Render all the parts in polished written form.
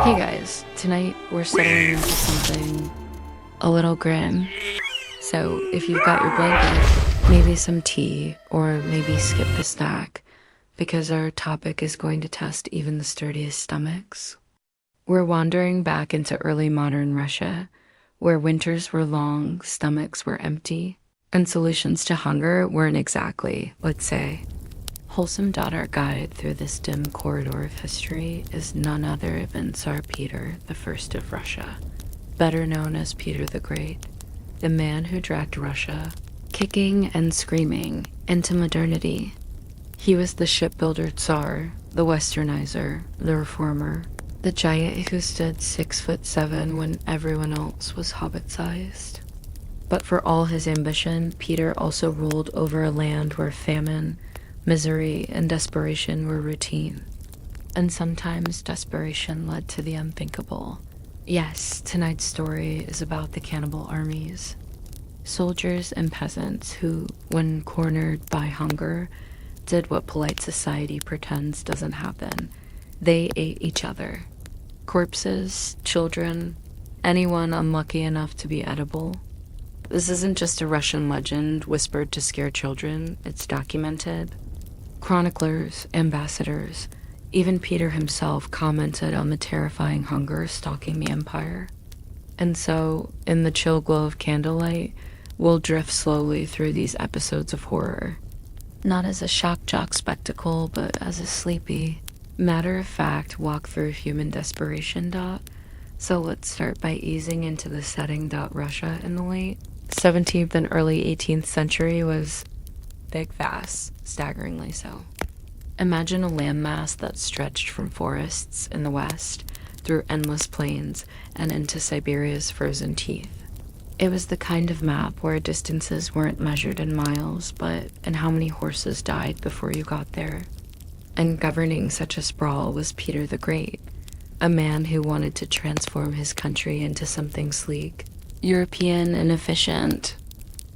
Hey guys, tonight we're settling into something a little grim. So if you've got your blanket, maybe some tea, or maybe skip the snack, because our topic is going to test even the sturdiest stomachs. We're wandering back into early modern Russia, where winters were long, stomachs were empty, and solutions to hunger weren't exactly, let's say, wholesome. Our guide through this dim corridor of history is none other than Tsar Peter the First of Russia, better known as Peter the Great, the man who dragged Russia, kicking and screaming, into modernity. He was the shipbuilder Tsar, the westernizer, the reformer, the giant who stood 6'7" when everyone else was hobbit-sized. But for all his ambition, Peter also ruled over a land where famine, misery, and desperation were routine. And sometimes desperation led to the unthinkable. Yes, tonight's story is about the cannibal armies. Soldiers and peasants who, when cornered by hunger, did what polite society pretends doesn't happen. They ate each other. Corpses, children, anyone unlucky enough to be edible. This isn't just a Russian legend whispered to scare children, it's documented. Chroniclers, ambassadors, even Peter himself commented on the terrifying hunger stalking the empire. And so, in the chill glow of candlelight, we'll drift slowly through these episodes of horror. Not as a shock jock spectacle, but as a sleepy, matter-of-fact walk through human desperation. So let's start by easing into the setting. Russia in the late 17th and early 18th century was big, fast, staggeringly so. Imagine a landmass that stretched from forests in the west through endless plains and into Siberia's frozen teeth. It was the kind of map where distances weren't measured in miles, but in how many horses died before you got there. And governing such a sprawl was Peter the Great, a man who wanted to transform his country into something sleek, European, and efficient.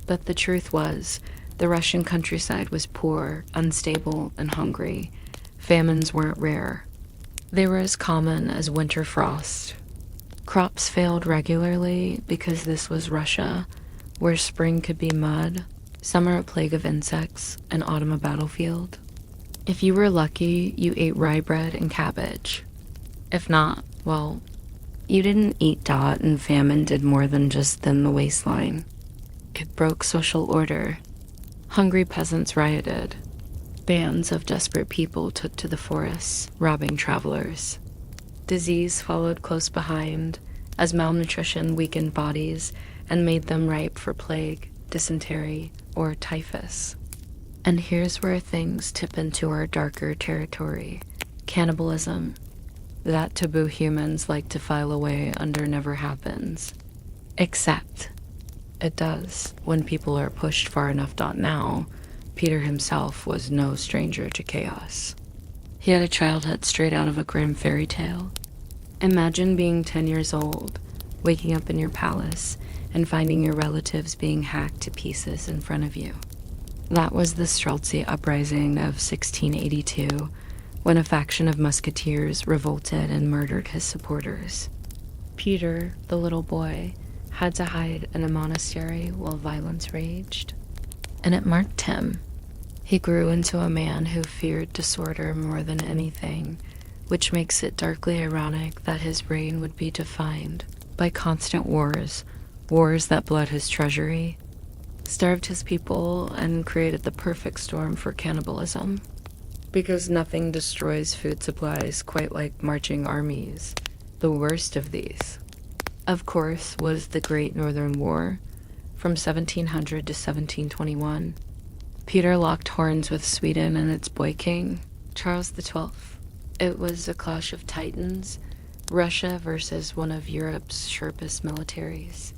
But the truth was, the Russian countryside was poor, unstable, and hungry. Famines weren't rare. They were as common as winter frost. Crops failed regularly because this was Russia, where spring could be mud, summer a plague of insects, and autumn a battlefield. If you were lucky, you ate rye bread and cabbage. If not, well, you didn't eat. And famine did more than just thin the waistline. It broke social order. Hungry peasants rioted. Bands of desperate people took to the forests, robbing travelers. Disease followed close behind, as malnutrition weakened bodies and made them ripe for plague, dysentery, or typhus. And here's where things tip into our darker territory: cannibalism. That taboo humans like to file away under never happens. Except it does when people are pushed far enough. Now, Peter himself was no stranger to chaos. He had a childhood straight out of a grim fairy tale. Imagine being 10 years old, waking up in your palace, and finding your relatives being hacked to pieces in front of you. That was the Streltsy uprising of 1682, when a faction of musketeers revolted and murdered his supporters. Peter, the little boy, had to hide in a monastery while violence raged. And it marked him. He grew into a man who feared disorder more than anything, which makes it darkly ironic that his reign would be defined by constant wars that bled his treasury, starved his people, and created the perfect storm for cannibalism. Because nothing destroys food supplies quite like marching armies. The worst of these, of course, was the Great Northern War, from 1700 to 1721. Peter locked horns with Sweden and its boy king, Charles XII. It was a clash of titans, Russia versus one of Europe's sharpest militaries.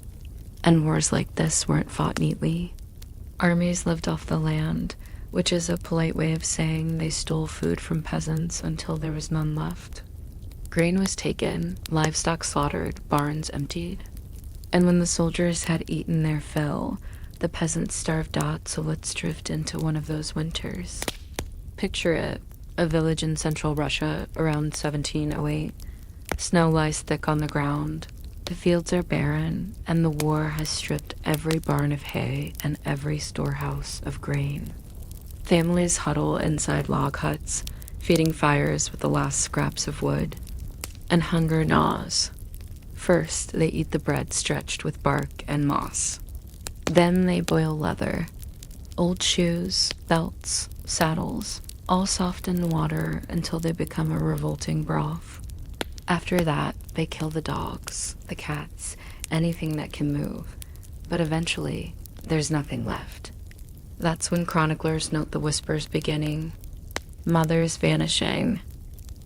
And wars like this weren't fought neatly. Armies lived off the land, which is a polite way of saying they stole food from peasants until there was none left. Grain was taken, livestock slaughtered, barns emptied. And when the soldiers had eaten their fill, the peasants starved out. So let's drift into one of those winters. Picture it, a village in central Russia around 1708. Snow lies thick on the ground. The fields are barren, and the war has stripped every barn of hay and every storehouse of grain. Families huddle inside log huts, feeding fires with the last scraps of wood. And hunger gnaws. First, they eat the bread stretched with bark and moss. Then they boil leather. Old shoes, belts, saddles, all soft in water until they become a revolting broth. After that, they kill the dogs, the cats, anything that can move. But eventually, there's nothing left. That's when chroniclers note the whispers beginning. Mothers vanishing.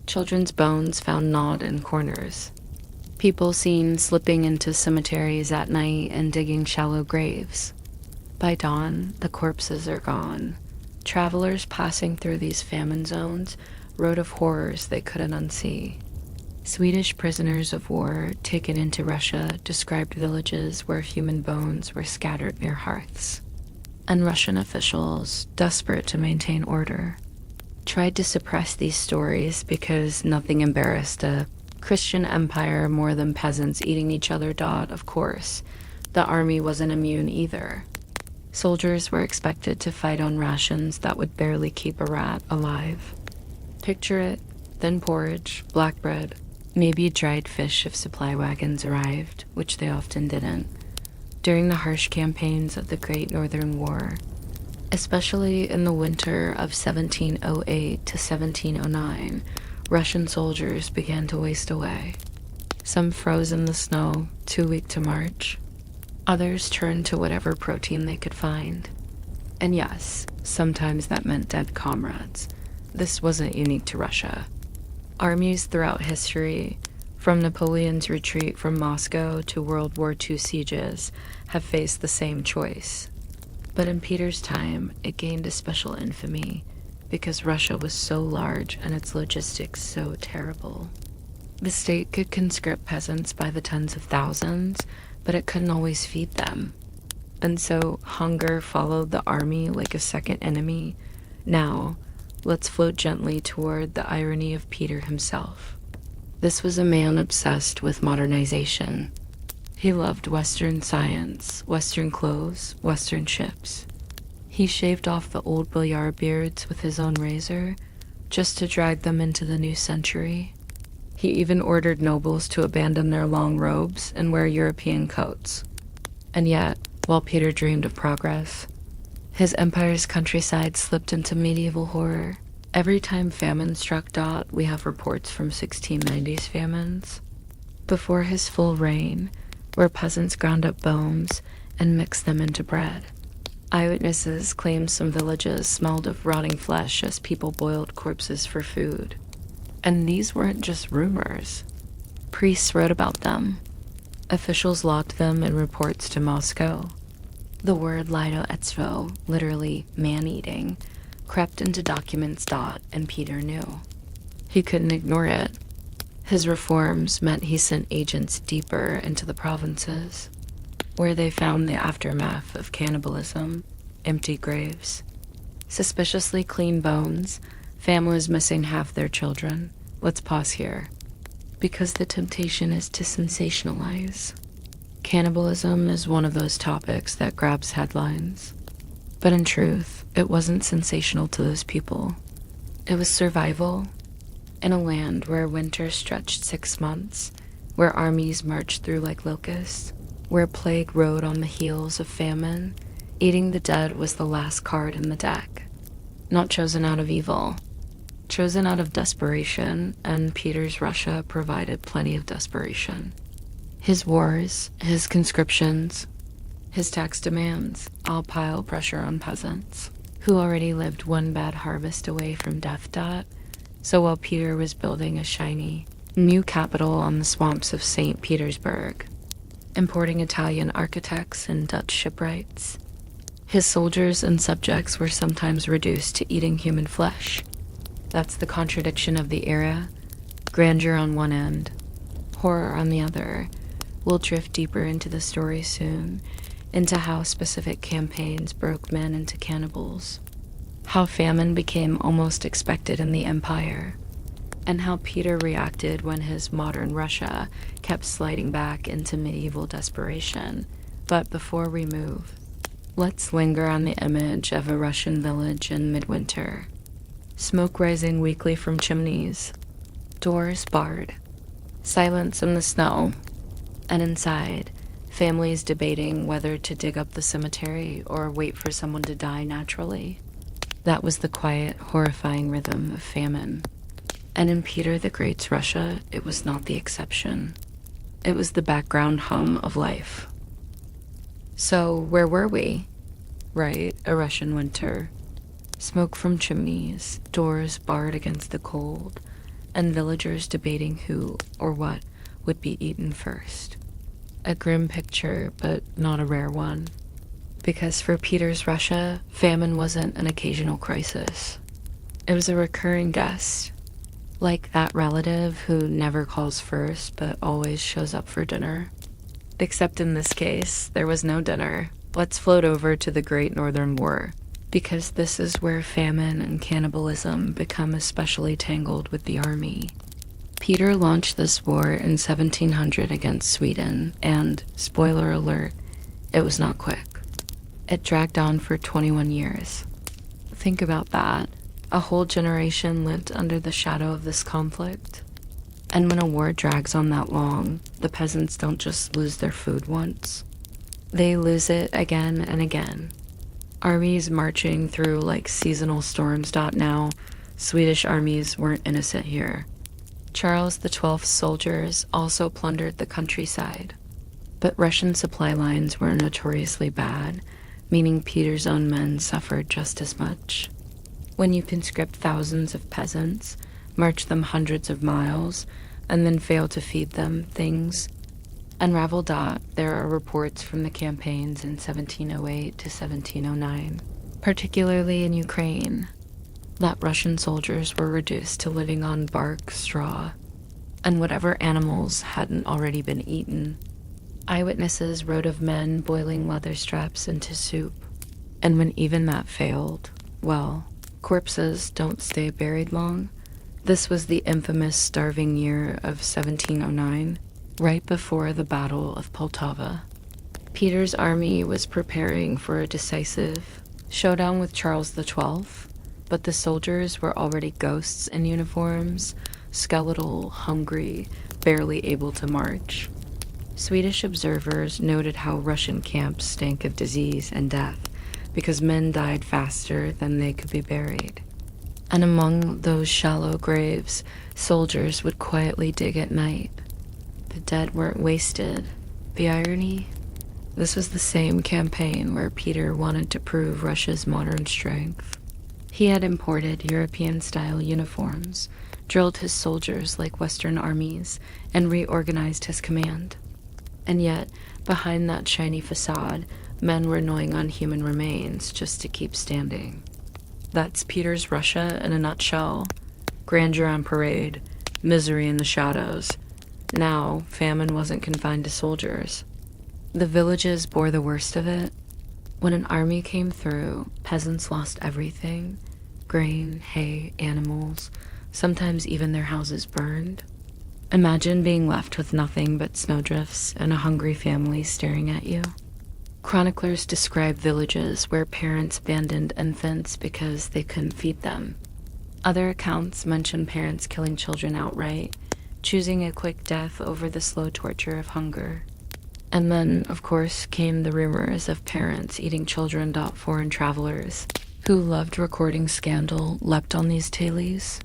Children's bones found gnawed in corners. People seen slipping into cemeteries at night and digging shallow graves. By dawn, the corpses are gone. Travelers passing through these famine zones wrote of horrors they couldn't unsee. Swedish prisoners of war taken into Russia described villages where human bones were scattered near hearths. And Russian officials, desperate to maintain order, tried to suppress these stories because nothing embarrassed a Christian empire more than peasants eating each other. Of course, the army wasn't immune either. Soldiers were expected to fight on rations that would barely keep a rat alive. Picture it: thin porridge, black bread, maybe dried fish if supply wagons arrived, which they often didn't. During the harsh campaigns of the Great Northern War, especially in the winter of 1708 to 1709, Russian soldiers began to waste away. Some froze in the snow, too weak to march. Others turned to whatever protein they could find. And yes, sometimes that meant dead comrades. This wasn't unique to Russia. Armies throughout history, from Napoleon's retreat from Moscow to World War II sieges, have faced the same choice. But in Peter's time, it gained a special infamy because Russia was so large and its logistics so terrible. The state could conscript peasants by the tens of thousands, but it couldn't always feed them. And so hunger followed the army like a second enemy. Now, let's float gently toward the irony of Peter himself. This was a man obsessed with modernization. He loved Western science, Western clothes, Western ships. He shaved off the old boyar beards with his own razor, just to drag them into the new century. He even ordered nobles to abandon their long robes and wear European coats. And yet, while Peter dreamed of progress, his empire's countryside slipped into medieval horror. Every time famine struck, we have reports from 1690s famines. Before his full reign, where peasants ground up bones and mixed them into bread. Eyewitnesses claim some villages smelled of rotting flesh as people boiled corpses for food. And these weren't just rumors. Priests wrote about them. Officials logged them in reports to Moscow. The word lidoetstvo, literally man-eating, crept into documents. And Peter knew. He couldn't ignore it. His reforms meant he sent agents deeper into the provinces, where they found the aftermath of cannibalism, empty graves, suspiciously clean bones, families missing half their children. Let's pause here, because the temptation is to sensationalize. Cannibalism is one of those topics that grabs headlines. But in truth, it wasn't sensational to those people. It was survival. In a land where winter stretched 6 months, where armies marched through like locusts, where plague rode on the heels of famine, eating the dead was the last card in the deck. Not chosen out of evil, chosen out of desperation, and Peter's Russia provided plenty of desperation. His wars, his conscriptions, his tax demands all pile pressure on peasants, who already lived one bad harvest away from death. So while Peter was building a shiny, new capital on the swamps of St. Petersburg, importing Italian architects and Dutch shipwrights, his soldiers and subjects were sometimes reduced to eating human flesh. That's the contradiction of the era. Grandeur on one end, horror on the other. We'll drift deeper into the story soon, into how specific campaigns broke men into cannibals, how famine became almost expected in the empire, and how Peter reacted when his modern Russia kept sliding back into medieval desperation. But before we move, let's linger on the image of a Russian village in midwinter. Smoke rising weakly from chimneys, doors barred, silence in the snow, and inside, families debating whether to dig up the cemetery or wait for someone to die naturally. That was the quiet, horrifying rhythm of famine. And in Peter the Great's Russia, it was not the exception. It was the background hum of life. So, where were we? Right, a Russian winter. Smoke from chimneys, doors barred against the cold, and villagers debating who or what would be eaten first. A grim picture, but not a rare one. Because for Peter's Russia, famine wasn't an occasional crisis. It was a recurring guest, like that relative who never calls first but always shows up for dinner. Except in this case, there was no dinner. Let's float over to the Great Northern War, because this is where famine and cannibalism become especially tangled with the army. Peter launched this war in 1700 against Sweden, and, spoiler alert, it was not quick. It dragged on for 21 years. Think about that. A whole generation lived under the shadow of this conflict. And when a war drags on that long, the peasants don't just lose their food once. They lose it again and again. Armies marching through like seasonal storms. Now, Swedish armies weren't innocent here. Charles XII's soldiers also plundered the countryside. But Russian supply lines were notoriously bad, meaning Peter's own men suffered just as much. When you conscript thousands of peasants, march them hundreds of miles, and then fail to feed them things. Unravel dot, there are reports from the campaigns in 1708 to 1709, particularly in Ukraine, that Russian soldiers were reduced to living on bark, straw, and whatever animals hadn't already been eaten. Eyewitnesses wrote of men boiling leather straps into soup, and when even that failed, well, corpses don't stay buried long. This was the infamous starving year of 1709, right before the Battle of Poltava. Peter's army was preparing for a decisive showdown with Charles XII, but the soldiers were already ghosts in uniforms, skeletal, hungry, barely able to march. Swedish observers noted how Russian camps stank of disease and death because men died faster than they could be buried. And among those shallow graves, soldiers would quietly dig at night. The dead weren't wasted. The irony? This was the same campaign where Peter wanted to prove Russia's modern strength. He had imported European-style uniforms, drilled his soldiers like Western armies, and reorganized his command. And yet, behind that shiny facade, men were gnawing on human remains just to keep standing. That's Peter's Russia in a nutshell. Grandeur on parade, misery in the shadows. Now, famine wasn't confined to soldiers. The villages bore the worst of it. When an army came through, peasants lost everything. Grain, hay, animals, sometimes even their houses burned. Imagine being left with nothing but snowdrifts and a hungry family staring at you. Chroniclers describe villages where parents abandoned infants because they couldn't feed them. Other accounts mention parents killing children outright, choosing a quick death over the slow torture of hunger. And then, of course, came the rumors of parents eating children. Foreign travelers who loved recording scandal leapt on these tales.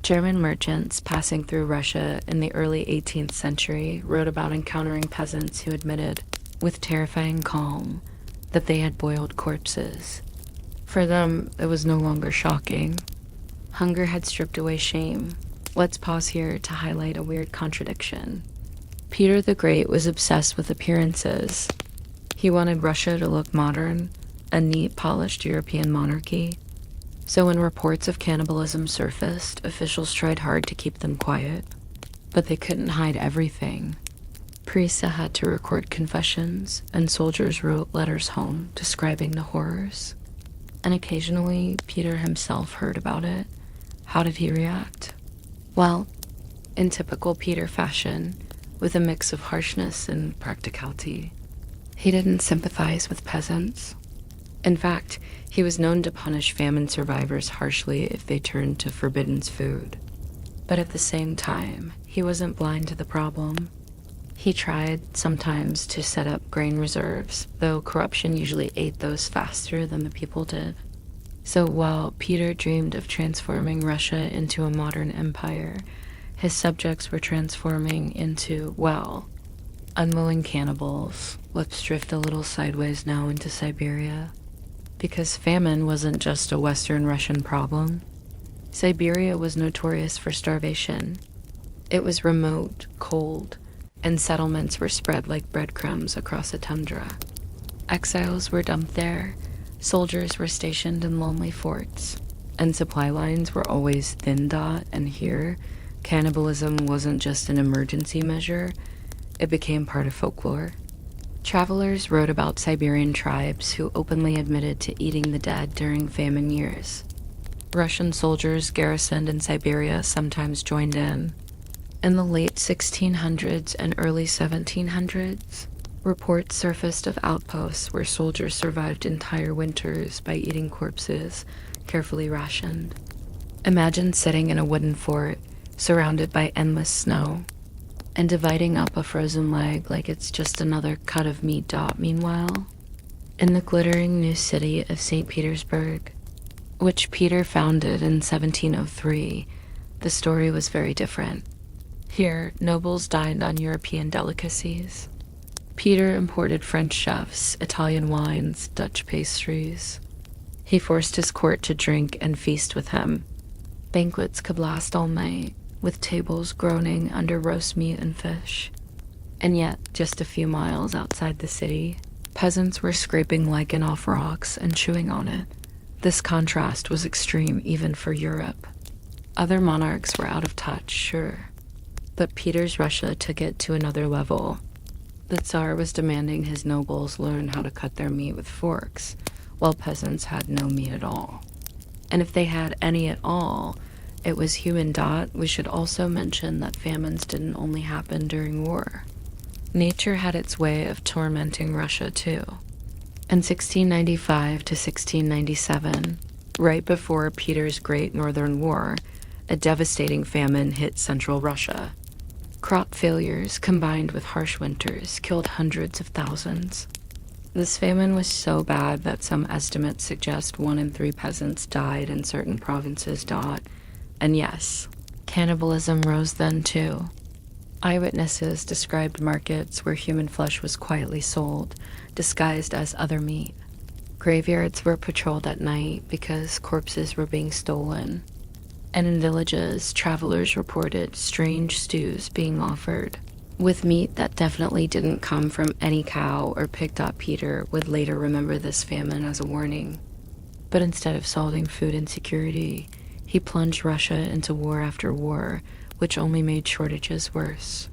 German merchants passing through Russia in the early 18th century wrote about encountering peasants who admitted, with terrifying calm, that they had boiled corpses. For them, it was no longer shocking. Hunger had stripped away shame. Let's pause here to highlight a weird contradiction. Peter the Great was obsessed with appearances. He wanted Russia to look modern, a neat, polished European monarchy. So when reports of cannibalism surfaced, officials tried hard to keep them quiet. But they couldn't hide everything. Priests had to record confessions, and soldiers wrote letters home describing the horrors. And occasionally, Peter himself heard about it. How did he react? Well, in typical Peter fashion, with a mix of harshness and practicality, he didn't sympathize with peasants. In fact, he was known to punish famine survivors harshly if they turned to forbidden food. But at the same time, he wasn't blind to the problem. He tried sometimes to set up grain reserves, though corruption usually ate those faster than the people did. So while Peter dreamed of transforming Russia into a modern empire, his subjects were transforming into, well, unwilling cannibals. Let's drift a little sideways now into Siberia. Because famine wasn't just a Western Russian problem. Siberia was notorious for starvation. It was remote, cold, and settlements were spread like breadcrumbs across a tundra. Exiles were dumped there, soldiers were stationed in lonely forts, and supply lines were always thin dot, and here, cannibalism wasn't just an emergency measure, it became part of folklore. Travelers wrote about Siberian tribes who openly admitted to eating the dead during famine years. Russian soldiers garrisoned in Siberia sometimes joined in. In the late 1600s and early 1700s, reports surfaced of outposts where soldiers survived entire winters by eating corpses, carefully rationed. Imagine sitting in a wooden fort, surrounded by endless snow, and dividing up a frozen leg like it's just another cut of meat. Meanwhile, in the glittering new city of St. Petersburg, which Peter founded in 1703, the story was very different. Here, nobles dined on European delicacies. Peter imported French chefs, Italian wines, Dutch pastries. He forced his court to drink and feast with him. Banquets could last all night, with tables groaning under roast meat and fish. And yet, just a few miles outside the city, peasants were scraping lichen off rocks and chewing on it. This contrast was extreme even for Europe. Other monarchs were out of touch, sure. But Peter's Russia took it to another level. The Tsar was demanding his nobles learn how to cut their meat with forks, while peasants had no meat at all. And if they had any at all, it was human. We should also mention that famines didn't only happen during war. Nature had its way of tormenting Russia too. In 1695 to 1697, right before Peter's Great Northern War, a devastating famine hit central Russia. Crop failures combined with harsh winters killed hundreds of thousands. This famine was so bad that some estimates suggest 1 in 3 peasants died in certain provinces. And yes, cannibalism rose then too. Eyewitnesses described markets where human flesh was quietly sold, disguised as other meat. Graveyards were patrolled at night because corpses were being stolen. And in villages, travelers reported strange stews being offered, with meat that definitely didn't come from any cow or pig. Peter would later remember this famine as a warning. But instead of solving food insecurity, he plunged Russia into war after war, which only made shortages worse.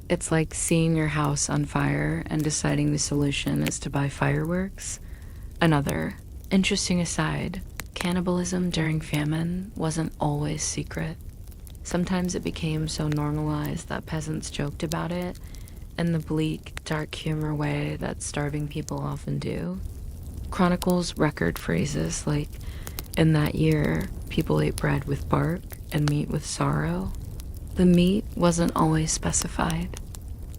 It's like seeing your house on fire and deciding the solution is to buy fireworks. Another interesting aside, cannibalism during famine wasn't always secret. Sometimes it became so normalized that peasants joked about it in the bleak, dark humor way that starving people often do. Chronicles record phrases like, "In that year, people ate bread with bark and meat with sorrow." The meat wasn't always specified.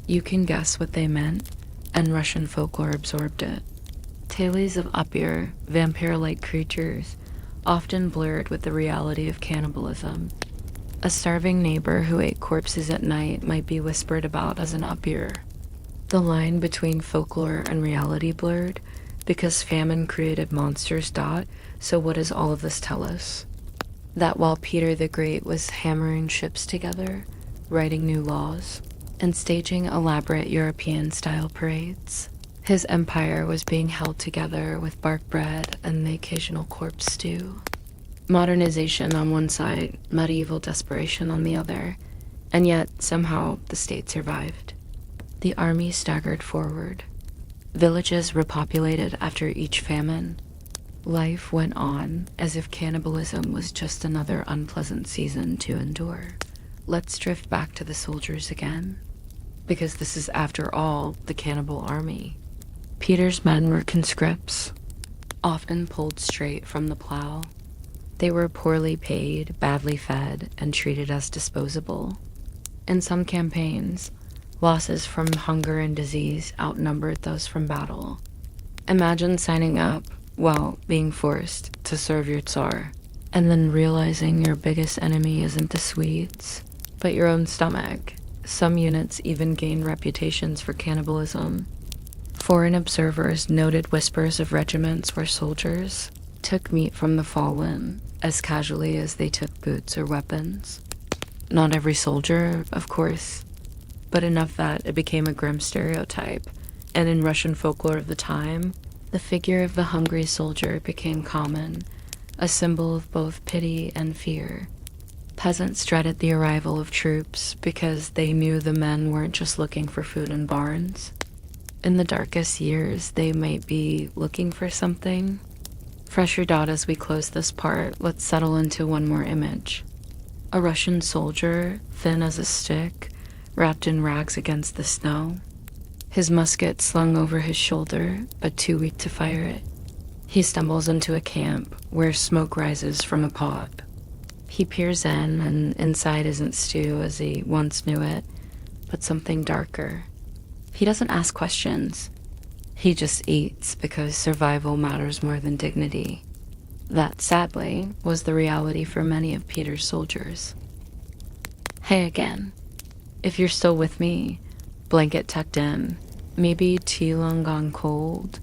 You can guess what they meant, and Russian folklore absorbed it. Tales of upir, vampire-like creatures, often blurred with the reality of cannibalism. A starving neighbor who ate corpses at night might be whispered about as an upir. The line between folklore and reality blurred because famine created monsters. So what does all of this tell us? That while Peter the Great was hammering ships together, writing new laws, and staging elaborate European-style parades, his empire was being held together with bark bread and the occasional corpse stew. Modernization on one side, medieval desperation on the other, and yet somehow the state survived. The army staggered forward. Villages repopulated after each famine. Life went on as if cannibalism was just another unpleasant season to endure. let's drift back to the soldiers again, because this is, after all, the cannibal army. Peter's men were conscripts, often pulled straight from the plow. They were poorly paid, badly fed, and treated as disposable. In some campaigns, losses from hunger and disease outnumbered those from battle. Imagine signing up, well, being forced to serve your Tsar, and then realizing your biggest enemy isn't the Swedes, but your own stomach. Some units even gained reputations for cannibalism. Foreign observers noted whispers of regiments where soldiers took meat from the fallen as casually as they took boots or weapons. Not every soldier, of course, but enough that it became a grim stereotype, and in Russian folklore of the time, the figure of the hungry soldier became common, a symbol of both pity and fear. Peasants dreaded the arrival of troops because they knew the men weren't just looking for food in barns. In the darkest years, they might be looking for something. Fresh your dot as we close this part, let's settle into one more image. A Russian soldier, thin as a stick, wrapped in rags against the snow. His musket slung over his shoulder, but too weak to fire it. He stumbles into a camp where smoke rises from a pot. He peers in, and inside isn't stew as he once knew it, but something darker. He doesn't ask questions. He just eats because survival matters more than dignity. That, sadly, was the reality for many of Peter's soldiers. Hey again. If you're still with me, blanket tucked in, maybe tea long gone cold,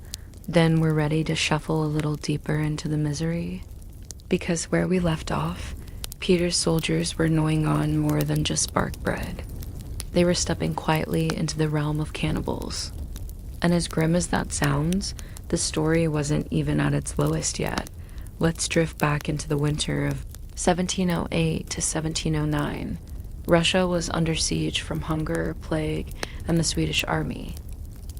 then we're ready to shuffle a little deeper into the misery. Because where we left off, Peter's soldiers were gnawing on more than just bark bread. They were stepping quietly into the realm of cannibals. And as grim as that sounds, the story wasn't even at its lowest yet. Let's drift back into the winter of 1708 to 1709. Russia was under siege from hunger, plague, and the Swedish army.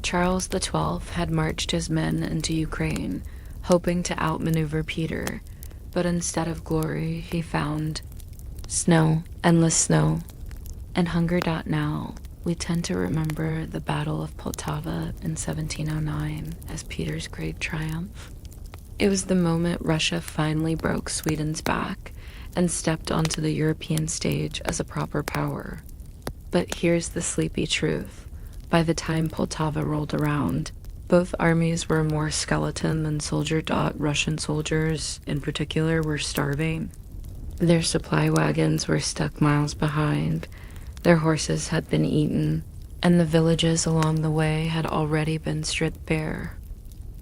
Charles XII had marched his men into Ukraine, hoping to outmaneuver Peter, but instead of glory, he found snow, endless snow, and hunger. Now, we tend to remember the Battle of Poltava in 1709 as Peter's great triumph. It was the moment Russia finally broke Sweden's back and stepped onto the European stage as a proper power. But here's the sleepy truth. By the time Poltava rolled around, both armies were more skeleton than soldier. Russian soldiers, in particular, were starving. Their supply wagons were stuck miles behind, their horses had been eaten, and the villages along the way had already been stripped bare.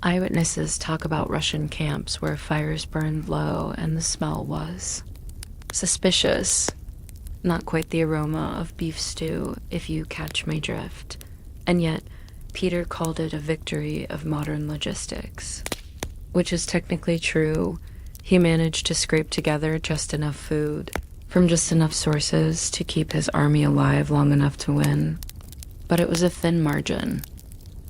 Eyewitnesses talk about Russian camps where fires burned low and the smell was suspicious. Not quite the aroma of beef stew, if you catch my drift. And yet, Peter called it a victory of modern logistics. Which is technically true. He managed to scrape together just enough food from just enough sources to keep his army alive long enough to win. But it was a thin margin.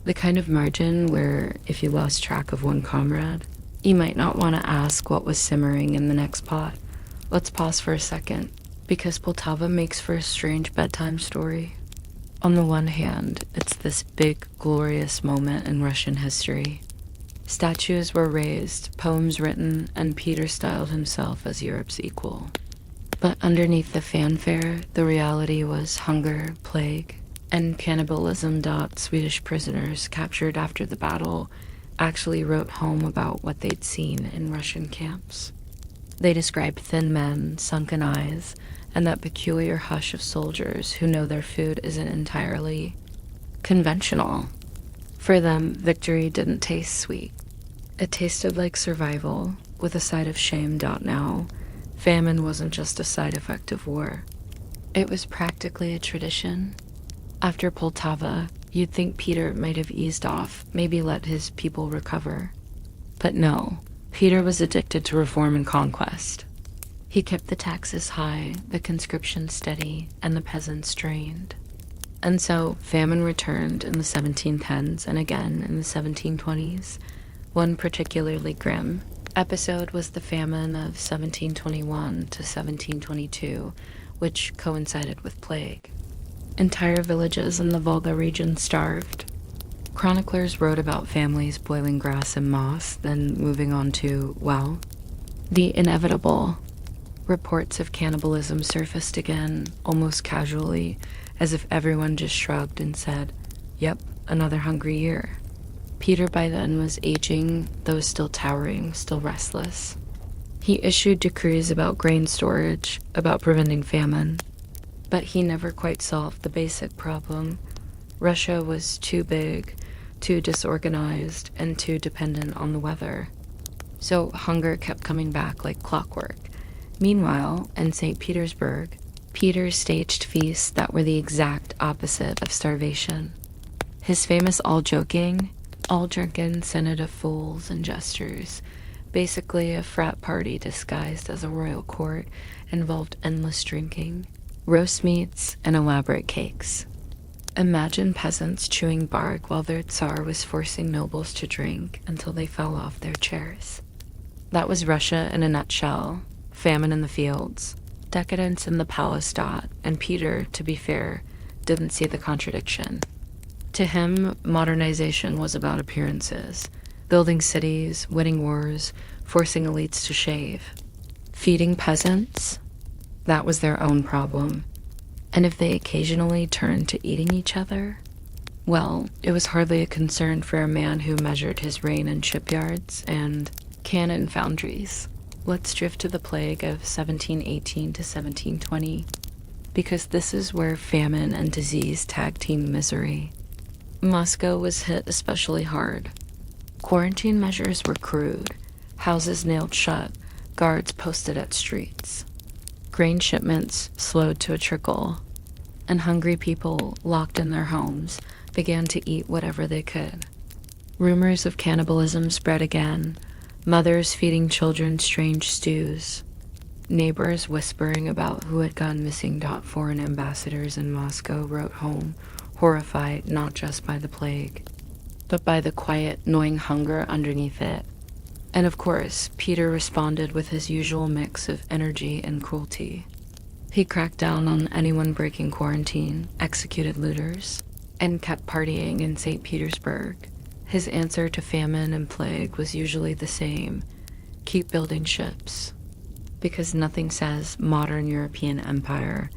The kind of margin where, if you lost track of one comrade, you might not want to ask what was simmering in the next pot. Let's pause for a second, because Poltava makes for a strange bedtime story. On the one hand, it's this big, glorious moment in Russian history. Statues were raised, poems written, and Peter styled himself as Europe's equal. But underneath the fanfare, the reality was hunger, plague, and cannibalism. Swedish prisoners captured after the battle actually wrote home about what they'd seen in Russian camps. They described thin men, sunken eyes, and that peculiar hush of soldiers who know their food isn't entirely conventional. For them, victory didn't taste sweet. It tasted like survival, with a side of shame. Now, famine wasn't just a side effect of war. It was practically a tradition. After Poltava, you'd think Peter might have eased off, maybe let his people recover. But no, Peter was addicted to reform and conquest. He kept the taxes high, the conscription steady, and the peasants trained. And so, famine returned in the 1710s and again in the 1720s. One particularly grim episode was the famine of 1721 to 1722, which coincided with plague. Entire villages in the Volga region starved. Chroniclers wrote about families boiling grass and moss, then moving on to, well, the inevitable. Reports of cannibalism surfaced again, almost casually, as if everyone just shrugged and said, "Yep, another hungry year." Peter by then was aging, though still towering, still restless. He issued decrees about grain storage, about preventing famine. But he never quite solved the basic problem. Russia was too big, too disorganized, and too dependent on the weather. So hunger kept coming back like clockwork. Meanwhile, in St. Petersburg, Peter staged feasts that were the exact opposite of starvation. His famous all-drunken synod of fools and jesters, basically a frat party disguised as a royal court, involved endless drinking, roast meats, and elaborate cakes. Imagine peasants chewing bark while their Tsar was forcing nobles to drink until they fell off their chairs. That was Russia in a nutshell. Famine in the fields, decadence in the palace dot, and Peter, to be fair, didn't see the contradiction. To him, modernization was about appearances, building cities, winning wars, forcing elites to shave. Feeding peasants? That was their own problem. And if they occasionally turned to eating each other, well, it was hardly a concern for a man who measured his reign in shipyards and cannon foundries. Let's drift to the plague of 1718 to 1720, because this is where famine and disease tag-team misery. Moscow was hit especially hard. Quarantine measures were crude, houses nailed shut, guards posted at streets. Grain shipments slowed to a trickle, and hungry people, locked in their homes, began to eat whatever they could. Rumors of cannibalism spread again, mothers feeding children strange stews, neighbors whispering about who had gone missing. Foreign ambassadors in Moscow wrote home, horrified not just by the plague, but by the quiet, gnawing hunger underneath it. And of course, Peter responded with his usual mix of energy and cruelty. He cracked down on anyone breaking quarantine, executed looters, and kept partying in St. Petersburg. His answer to famine and plague was usually the same: keep building ships. Because nothing says modern European empire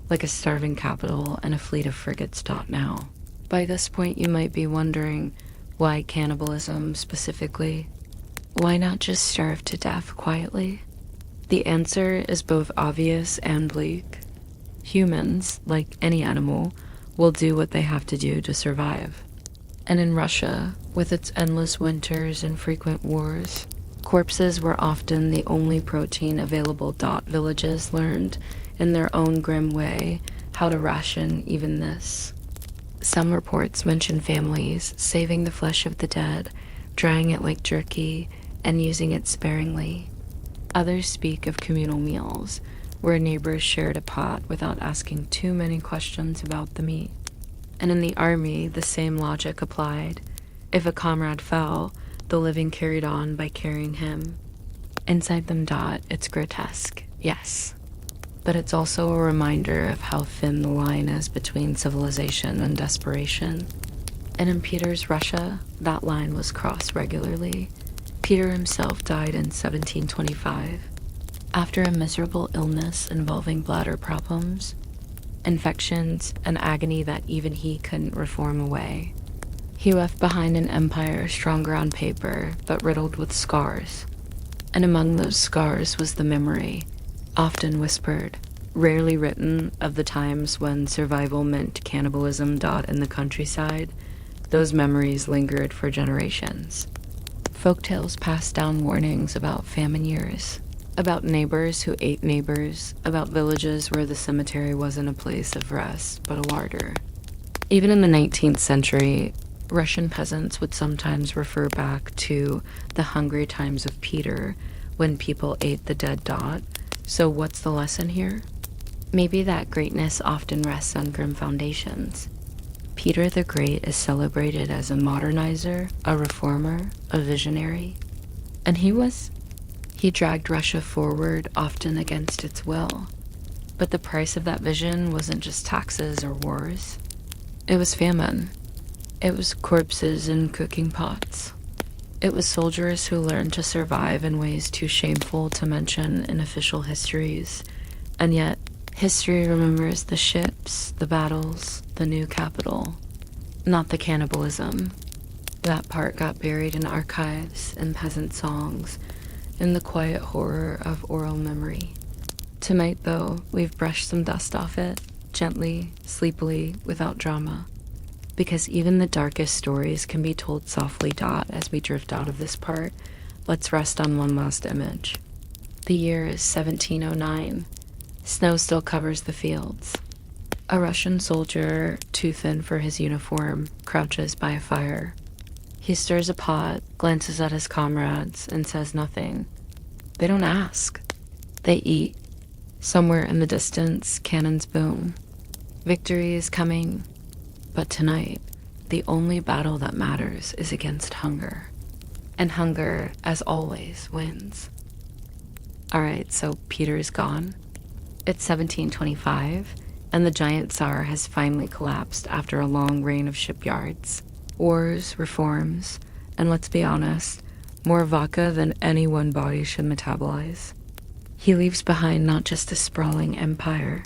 like a starving capital and a fleet of frigates. Now. By this point, you might be wondering, why cannibalism specifically? Why not just starve to death quietly? The answer is both obvious and bleak. Humans, like any animal, will do what they have to do to survive. And in Russia, with its endless winters and frequent wars, corpses were often the only protein available. Villages learned, in their own grim way, how to ration even this. Some reports mention families saving the flesh of the dead, drying it like jerky, and using it sparingly. Others speak of communal meals, where neighbors shared a pot without asking too many questions about the meat. And in the army, the same logic applied. If a comrade fell, the living carried on by carrying him. Inside them. It's grotesque, yes. But it's also a reminder of how thin the line is between civilization and desperation. And in Peter's Russia, that line was crossed regularly. Peter himself died in 1725, after a miserable illness involving bladder problems, infections, and agony that even he couldn't reform away. He left behind an empire stronger on paper, but riddled with scars. And among those scars was the memory, often whispered, rarely written, of the times when survival meant cannibalism. In the countryside, those memories lingered for generations. Folktales passed down warnings about famine years, about neighbors who ate neighbors, about villages where the cemetery wasn't a place of rest, but a larder. Even in the 19th century, Russian peasants would sometimes refer back to the hungry times of Peter, when people ate the dead. So what's the lesson here? Maybe that greatness often rests on grim foundations. Peter the Great is celebrated as a modernizer, a reformer, a visionary. And he was. He dragged Russia forward, often against its will. But the price of that vision wasn't just taxes or wars. It was famine. It was corpses in cooking pots. It was soldiers who learned to survive in ways too shameful to mention in official histories. And yet, history remembers the ships, the battles, the new capital, not the cannibalism. That part got buried in archives and peasant songs, in the quiet horror of oral memory. Tonight, though, we've brushed some dust off it, gently, sleepily, without drama. Because even the darkest stories can be told softly. As we drift out of this part, let's rest on one last image. The year is 1709. Snow still covers the fields. A Russian soldier, too thin for his uniform, crouches by a fire. He stirs a pot, glances at his comrades, and says nothing. They don't ask. They eat. Somewhere in the distance, cannons boom. Victory is coming. But tonight, the only battle that matters is against hunger. And hunger, as always, wins. Alright, so Peter is gone. It's 1725, and the giant Tsar has finally collapsed after a long reign of shipyards, wars, reforms, and let's be honest, more vodka than any one body should metabolize. He leaves behind not just a sprawling empire,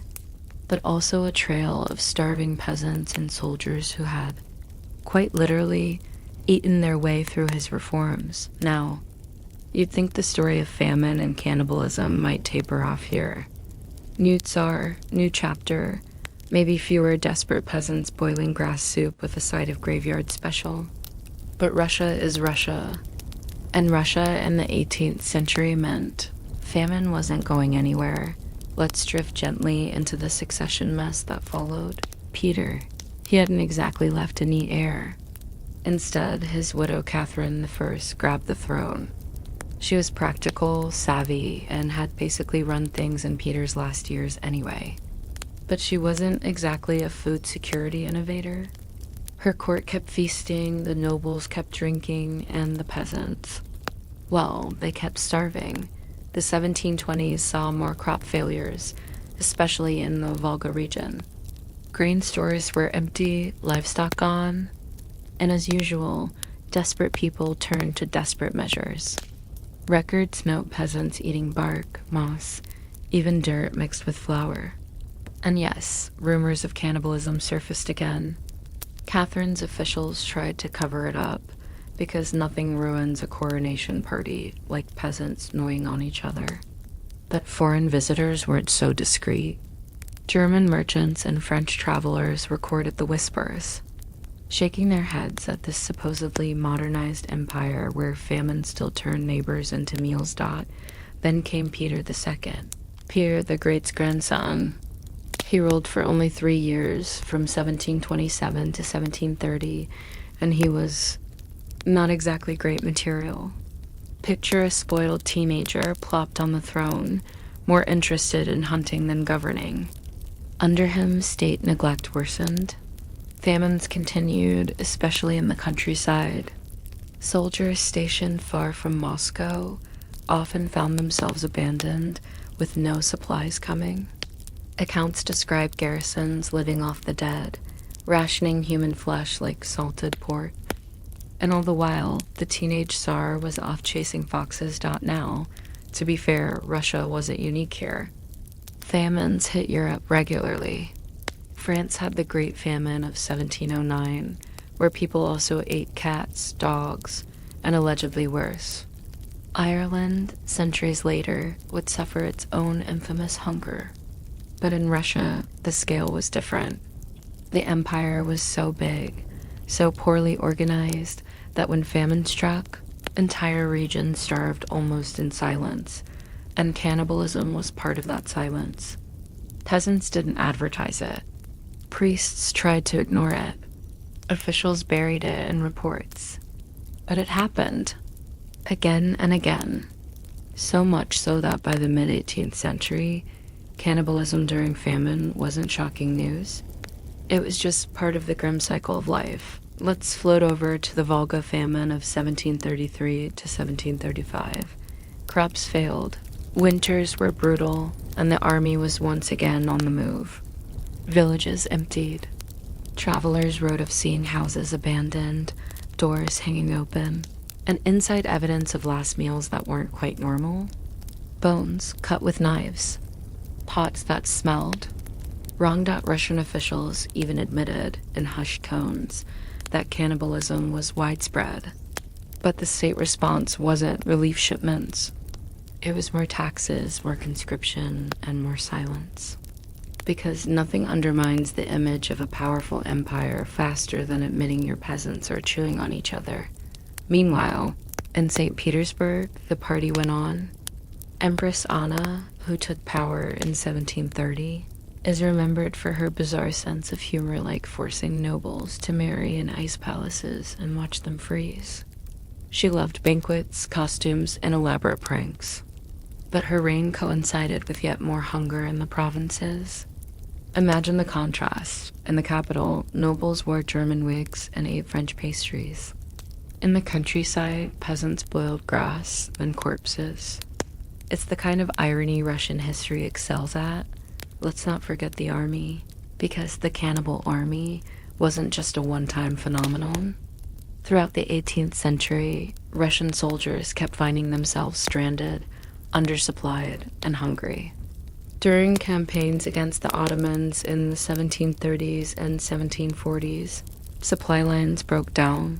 but also a trail of starving peasants and soldiers who had, quite literally, eaten their way through his reforms. Now, you'd think the story of famine and cannibalism might taper off here. New Tsar, new chapter, maybe fewer desperate peasants boiling grass soup with a side of graveyard special. But Russia is Russia, and Russia in the 18th century meant famine wasn't going anywhere. Let's drift gently into the succession mess that followed. Peter, he hadn't exactly left a neat heir. Instead, his widow Catherine I grabbed the throne. She was practical, savvy, and had basically run things in Peter's last years anyway. But she wasn't exactly a food security innovator. Her court kept feasting, the nobles kept drinking, and the peasants, well, they kept starving. The 1720s saw more crop failures, especially in the Volga region. Grain stores were empty, livestock gone, and as usual, desperate people turned to desperate measures. Records note peasants eating bark, moss, even dirt mixed with flour. And yes, rumors of cannibalism surfaced again. Catherine's officials tried to cover it up, because nothing ruins a coronation party like peasants gnawing on each other. But foreign visitors weren't so discreet. German merchants and French travelers recorded the whispers, shaking their heads at this supposedly modernized empire where famine still turned neighbors into meals. Then came Peter II, Peter the Great's grandson. He ruled for only 3 years, from 1727 to 1730, and he was not exactly great material. Picture a spoiled teenager plopped on the throne, more interested in hunting than governing. Under him, state neglect worsened. Famines continued, especially in the countryside. Soldiers stationed far from Moscow often found themselves abandoned, with no supplies coming. Accounts describe garrisons living off the dead, rationing human flesh like salted pork. And all the while, the teenage Tsar was off chasing foxes. Now, to be fair, Russia wasn't unique here. Famines hit Europe regularly. France had the Great Famine of 1709, where people also ate cats, dogs, and allegedly worse. Ireland, centuries later, would suffer its own infamous hunger. But in Russia, the scale was different. The empire was so big, so poorly organized, that when famine struck, entire regions starved almost in silence, and cannibalism was part of that silence. Peasants didn't advertise it. Priests tried to ignore it. Officials buried it in reports. But it happened, again and again. So much so that by the mid-18th century, cannibalism during famine wasn't shocking news. It was just part of the grim cycle of life. Let's float over to the Volga Famine of 1733 to 1735. Crops failed. Winters were brutal, and the army was once again on the move. Villages emptied. Travelers wrote of seeing houses abandoned, doors hanging open, and inside evidence of last meals that weren't quite normal. Bones cut with knives, pots that smelled. Wronged out Russian officials even admitted, in hushed tones, that cannibalism was widespread. But the state response wasn't relief shipments. It was more taxes, more conscription, and more silence. Because nothing undermines the image of a powerful empire faster than admitting your peasants are chewing on each other. Meanwhile, in St. Petersburg, the party went on. Empress Anna, who took power in 1730, is remembered for her bizarre sense of humor, like forcing nobles to marry in ice palaces and watch them freeze. She loved banquets, costumes, and elaborate pranks. But her reign coincided with yet more hunger in the provinces. Imagine the contrast. In the capital, nobles wore German wigs and ate French pastries. In the countryside, peasants boiled grass, then corpses. It's the kind of irony Russian history excels at. Let's not forget the army, because the cannibal army wasn't just a one-time phenomenon. Throughout the 18th century, Russian soldiers kept finding themselves stranded, undersupplied, and hungry. During campaigns against the Ottomans in the 1730s and 1740s, supply lines broke down.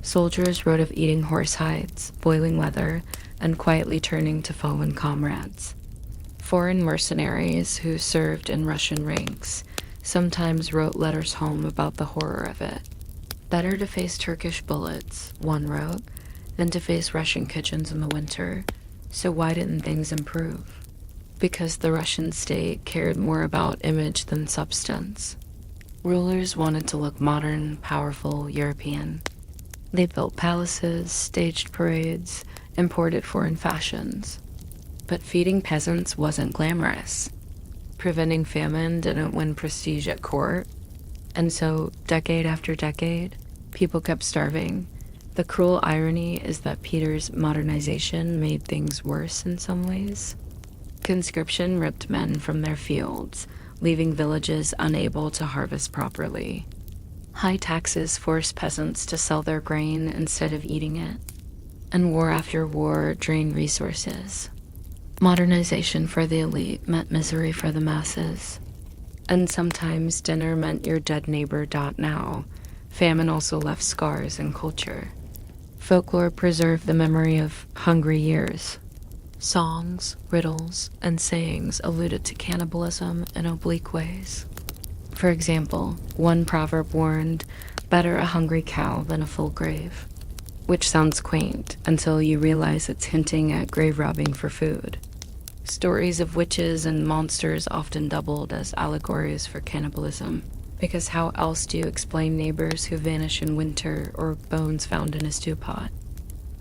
Soldiers wrote of eating horse hides, boiling leather, and quietly turning to fallen comrades. Foreign mercenaries who served in Russian ranks sometimes wrote letters home about the horror of it. Better to face Turkish bullets, one wrote, than to face Russian kitchens in the winter. So why didn't things improve? Because the Russian state cared more about image than substance. Rulers wanted to look modern, powerful, European. They built palaces, staged parades, imported foreign fashions. But feeding peasants wasn't glamorous. Preventing famine didn't win prestige at court. And so, decade after decade, people kept starving. The cruel irony is that Peter's modernization made things worse in some ways. Conscription ripped men from their fields, leaving villages unable to harvest properly. High taxes forced peasants to sell their grain instead of eating it. And war after war drained resources. Modernization for the elite meant misery for the masses. And sometimes dinner meant your dead neighbor now. Famine also left scars in culture. Folklore preserved the memory of hungry years. Songs, riddles, and sayings alluded to cannibalism in oblique ways. For example, one proverb warned, "Better a hungry cow than a full grave," which sounds quaint until you realize it's hinting at grave robbing for food. Stories of witches and monsters often doubled as allegories for cannibalism, because how else do you explain neighbors who vanish in winter or bones found in a stew pot?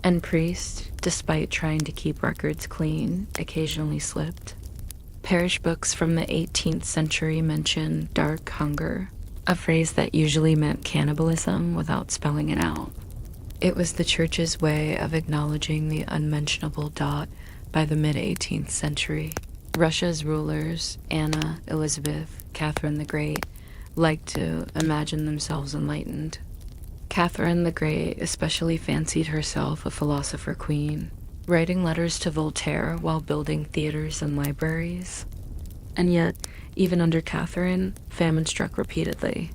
And priests, despite trying to keep records clean, occasionally slipped. Parish books from the 18th century mention dark hunger, a phrase that usually meant cannibalism without spelling it out. It was the church's way of acknowledging the unmentionable dot. By the mid-18th century, Russia's rulers, Anna, Elizabeth, Catherine the Great, liked to imagine themselves enlightened. Catherine the Great especially fancied herself a philosopher queen, writing letters to Voltaire while building theaters and libraries. And yet, even under Catherine, famine struck repeatedly.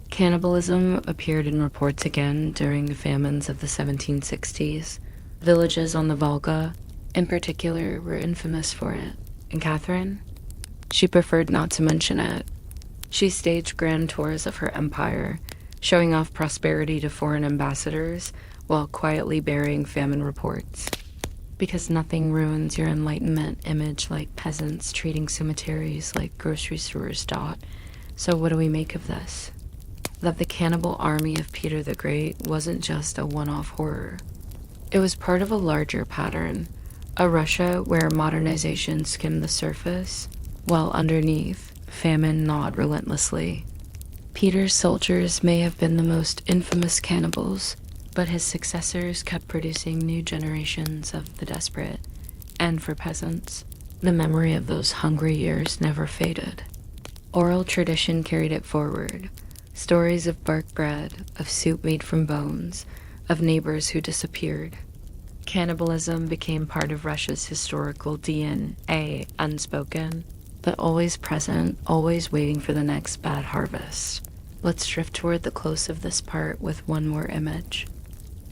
Cannibalism appeared in reports again during the famines of the 1760s. Villages on the Volga, in particular, were infamous for it. And Catherine? She preferred not to mention it. She staged grand tours of her empire, showing off prosperity to foreign ambassadors while quietly burying famine reports. Because nothing ruins your Enlightenment image like peasants treating cemeteries like grocery stores. So what do we make of this? That the cannibal army of Peter the Great wasn't just a one-off horror. It was part of a larger pattern. A Russia where modernization skimmed the surface, while underneath, famine gnawed relentlessly. Peter's soldiers may have been the most infamous cannibals, but his successors kept producing new generations of the desperate, and for peasants, The memory of those hungry years never faded. Oral tradition carried it forward. Stories of bark bread, of soup made from bones, of neighbors who disappeared. Cannibalism became part of Russia's historical DNA, unspoken, but always present, always waiting for the next bad harvest. Let's drift toward the close of this part with one more image.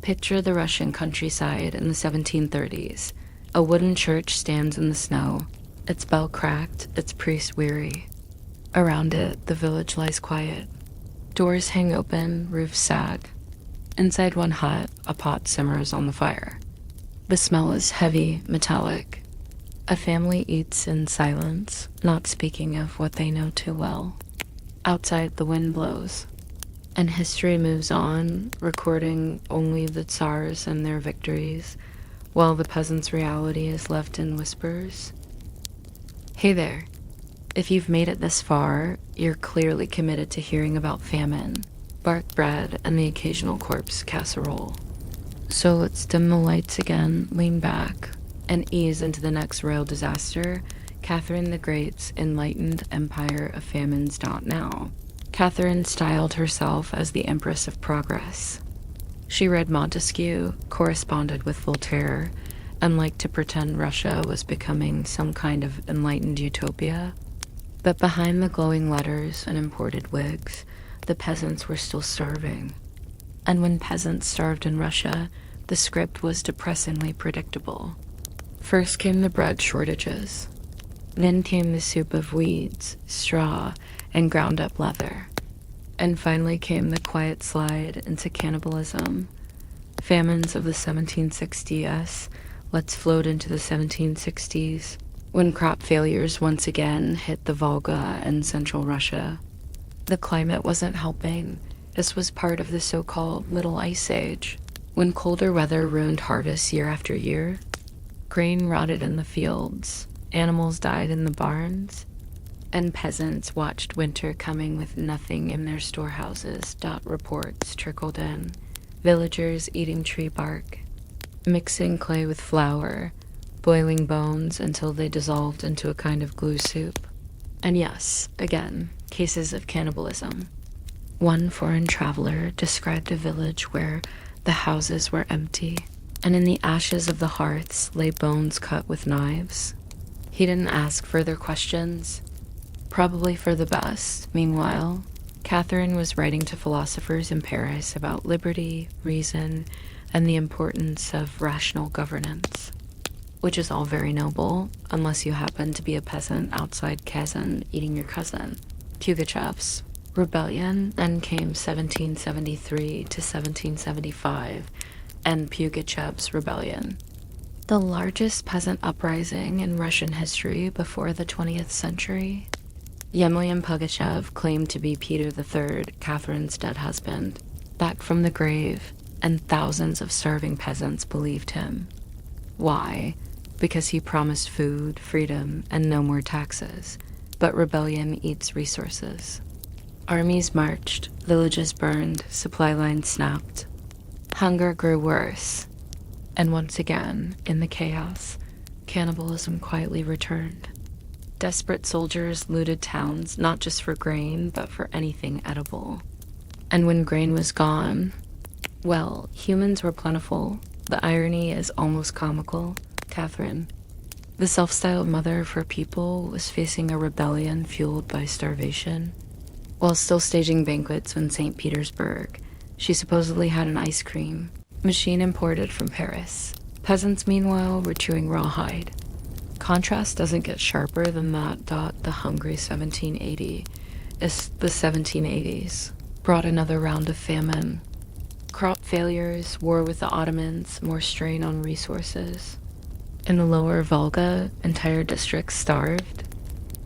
Picture the Russian countryside in the 1730s. A wooden church stands in the snow, its bell cracked, its priest weary. Around it, the village lies quiet. Doors hang open, roofs sag. Inside one hut, a pot simmers on the fire. The smell is heavy, metallic. A family eats in silence, not speaking of what they know too well. Outside, the wind blows, and history moves on, recording only the Tsars and their victories, while the peasants' reality is left in whispers. Hey there. If you've made it this far, you're clearly committed to hearing about famine, bark bread, and the occasional corpse casserole. So let's dim the lights again, lean back, and ease into the next royal disaster, Catherine the Great's enlightened empire of famines. Now, Catherine styled herself as the Empress of Progress. She read Montesquieu, corresponded with Voltaire, and liked to pretend Russia was becoming some kind of enlightened utopia. But behind the glowing letters and imported wigs, the peasants were still starving. And when peasants starved in Russia, the script was depressingly predictable. First came the bread shortages. Then came the soup of weeds, straw, and ground-up leather. And finally came the quiet slide into cannibalism. Famines of the 1760s, let's float into the 1760s, when crop failures once again hit the Volga and central Russia. The climate wasn't helping. This was part of the so-called Little Ice Age, when colder weather ruined harvests year after year. Grain rotted in the fields, animals died in the barns, and peasants watched winter coming with nothing in their storehouses. Reports trickled in, villagers eating tree bark, mixing clay with flour, boiling bones until they dissolved into a kind of glue soup. And yes, again, cases of cannibalism. One foreign traveler described a village where the houses were empty, and in the ashes of the hearths lay bones cut with knives. He didn't ask further questions, probably for the best. Meanwhile, Catherine was writing to philosophers in Paris about liberty, reason, and the importance of rational governance, which is all very noble, unless you happen to be a peasant outside Kazan eating your cousin. Pugachev's rebellion then came 1773 to 1775, and Pugachev's rebellion, the largest peasant uprising in Russian history before the 20th century. Yemelyan Pugachev claimed to be Peter III, Catherine's dead husband, back from the grave, and thousands of starving peasants believed him. Why? Because he promised food, freedom, and no more taxes. But rebellion eats resources. Armies marched, villages burned, supply lines snapped. Hunger grew worse. And once again, in the chaos, cannibalism quietly returned. Desperate soldiers looted towns not just for grain, but for anything edible. And when grain was gone, well, humans were plentiful. The irony is almost comical. Catherine, the self-styled mother of her people, was facing a rebellion fueled by starvation. While still staging banquets in St. Petersburg, she supposedly had an ice cream machine imported from Paris. Peasants, meanwhile, were chewing rawhide. Contrast doesn't get sharper than that. The hungry 1780 is the 1780s. Brought another round of famine. Crop failures, war with the Ottomans, more strain on resources. In the lower Volga, entire districts starved.